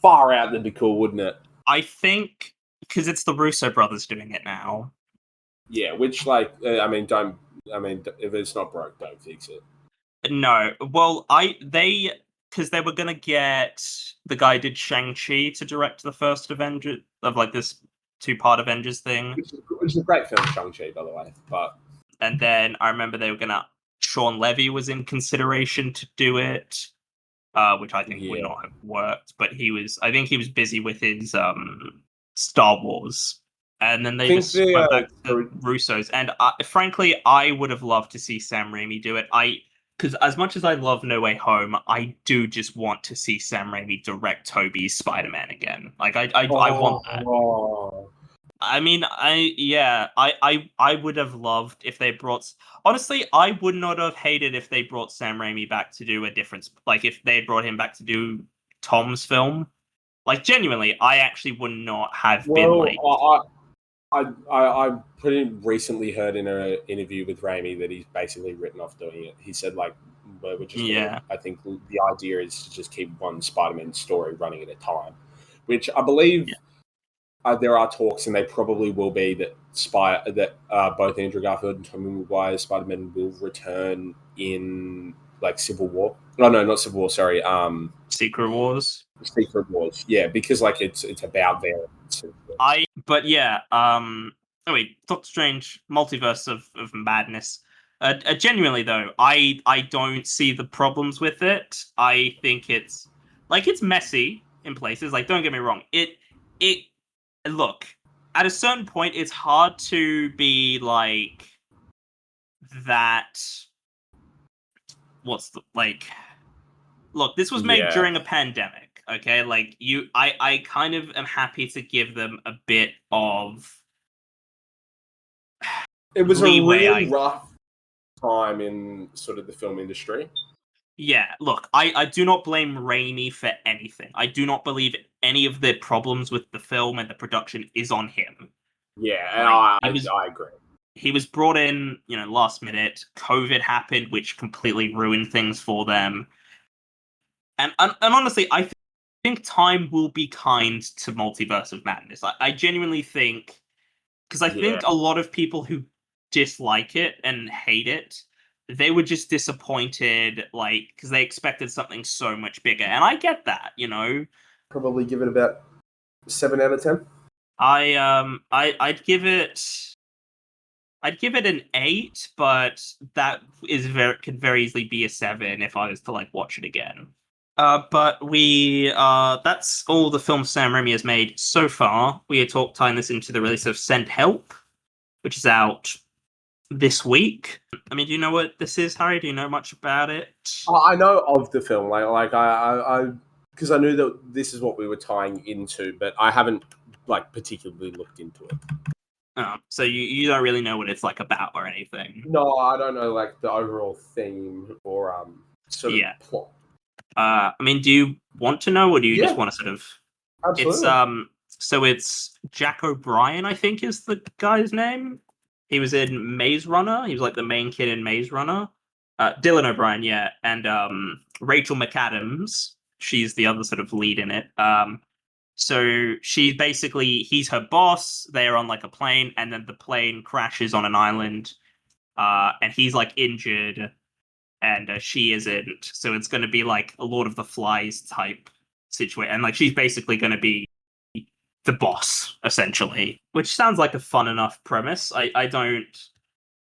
far out that'd be cool, wouldn't it? I think because it's the Russo brothers doing it now. Yeah, which like if it's not broke, don't fix it. No, well, because they were gonna get the guy who did Shang-Chi to direct the first Avenger of like this two-part Avengers thing, Which is a great film, Shang-Chi, by the way. But and then I remember they were gonna. Sean Levy was in consideration to do it, which I think would yeah, not have worked. But I think he was busy with his Star Wars, and then I they think just went back to Russo's. And frankly, I would have loved to see Sam Raimi do it. Because as much as I love No Way Home, I do just want to see Sam Raimi direct Tobey's Spider-Man again. Like I want that. I mean, I would have loved if they brought. Honestly, I would not have hated if they brought Sam Raimi back to do a different. Like if they had brought him back to do Tom's film. Like genuinely, I actually would not have been like. I pretty recently heard in an interview with Raimi that he's basically written off doing it. He said like, we're just gonna, I think the idea is to just keep one Spider-Man story running at a time, which I believe there are talks, and they probably will be that both Andrew Garfield and Tobey Maguire's Spider-Man will return in like Civil War. Oh no, not Civil War. Sorry, Secret Wars. Secret Wars. Yeah, because like it's about their. Anyway, Doctor Strange, Multiverse of Madness. Genuinely though, I don't see the problems with it. I think it's messy in places. Like, don't get me wrong. It look, at a certain point, it's hard to be like that. What's the like? Look, this was made during a pandemic. Okay, like I kind of am happy to give them a bit of. It was leeway, a really rough time in sort of the film industry. Yeah, look, I do not blame Raimi for anything. I do not believe any of the problems with the film and the production is on him. Yeah, I agree. He was brought in, last minute. COVID happened, which completely ruined things for them. And honestly, I think time will be kind to Multiverse of Madness. I genuinely think, because I think a lot of people who dislike it and hate it, they were just disappointed, like, because they expected something so much bigger. And I get that, Probably give it about 7 out of 10. I'd give it an 8, but that could very easily be a 7 if I was to like watch it again. But that's all the film Sam Raimi has made so far. We are tying this into the release of Send Help, which is out this week. I mean, do you know what this is, Harry? Do you know much about it? I know of the film, like I because I knew that this is what we were tying into, but I haven't like particularly looked into it. Oh, so you don't really know what it's like about or anything? No, I don't know like the overall theme or sort of plot. I mean, do you want to know, or do you just want to sort of? Absolutely. So it's Jack O'Brien, I think, is the guy's name. He was in Maze Runner. He was like the main kid in Maze Runner. Dylan O'Brien, yeah, and Rachel McAdams. She's the other sort of lead in it. So he's her boss. They're on like a plane, and then the plane crashes on an island, and he's like injured, and she isn't. So it's going to be like a Lord of the Flies type situation, and like she's basically going to be the boss essentially, which sounds like a fun enough premise. I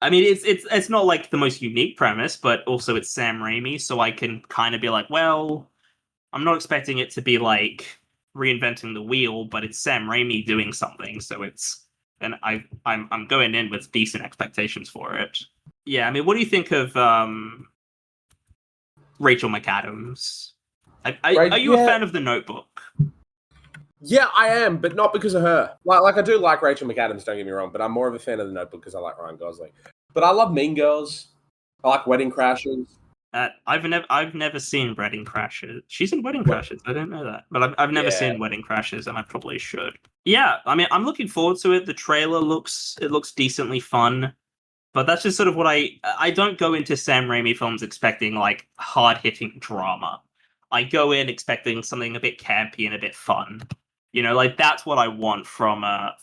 mean, it's not like the most unique premise, but also it's Sam Raimi, so I can kind of be like, well, I'm not expecting it to be like reinventing the wheel, but it's Sam Raimi doing something, so I'm going in with decent expectations for it. Yeah, I mean, what do you think of Rachel McAdams? Are you a fan of The Notebook? Yeah, I am, but not because of her. Like I do like Rachel McAdams, don't get me wrong, but I'm more of a fan of The Notebook because I like Ryan Gosling. But I love Mean Girls. I like Wedding Crashers. I've never seen Wedding Crashers. She's in Wedding Crashers. I didn't know that, but I've never seen Wedding Crashers, and I probably should. Yeah, I mean, I'm looking forward to it. The trailer looks decently fun, but that's just sort of what I don't go into Sam Raimi films expecting like hard hitting drama. I go in expecting something a bit campy and a bit fun. You know, like that's what I want from a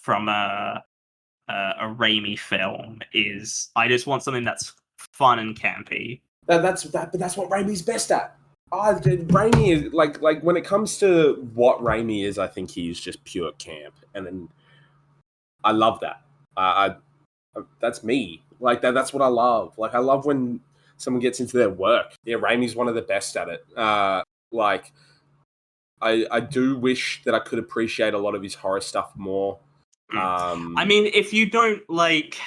Raimi film. Is I just want something that's fun and campy. But that's what Raimi's best at. Raimi is like when it comes to what Raimi is, I think he's just pure camp, and then I love that. That's me. Like that's what I love. Like I love when someone gets into their work. Yeah, Raimi's one of the best at it. Like I do wish that I could appreciate a lot of his horror stuff more. I mean, if you don't like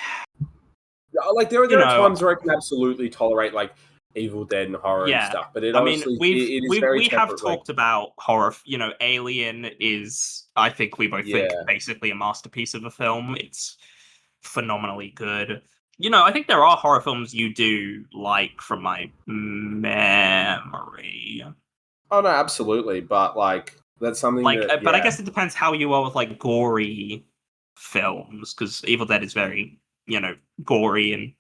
there are times where I can absolutely tolerate like Evil Dead and horror and stuff, but it honestly it is very we have temperate. talked about horror. You know, Alien is, I think we both think, basically a masterpiece of a film. It's phenomenally good. You know, I think there are horror films you do like from my memory. Oh no, absolutely, but like that's something Like, that. but I guess it depends how you are with like gory films, because Evil Dead is very, you know, gory and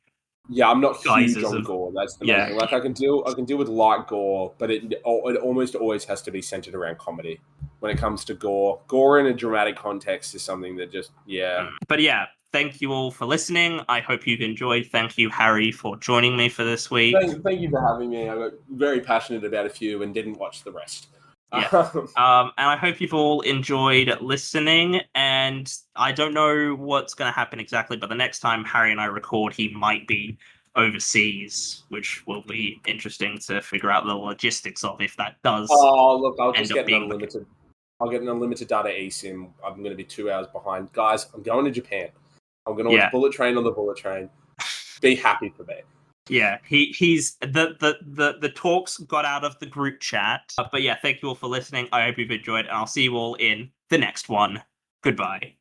Yeah, I'm not huge guises on of gore. That's the main thing. Like I can deal with light gore, but it almost always has to be centered around comedy. When it comes to gore in a dramatic context is something that just But yeah, thank you all for listening. I hope you've enjoyed. Thank you, Harry, for joining me for this week. Thank you for having me. I got very passionate about a few and didn't watch the rest. Yeah. And I hope you've all enjoyed listening. And I don't know what's going to happen exactly, but the next time Harry and I record, he might be overseas, which will be interesting to figure out the logistics of if that does. Oh, look, I'll just get being unlimited. I'll get an unlimited data eSIM. I'm going to be 2 hours behind, guys. I'm going to Japan. I'm going to watch Bullet Train on the Bullet Train. Be happy for me. Yeah, he's the talks got out of the group chat. But yeah, thank you all for listening. I hope you've enjoyed, and I'll see you all in the next one. Goodbye.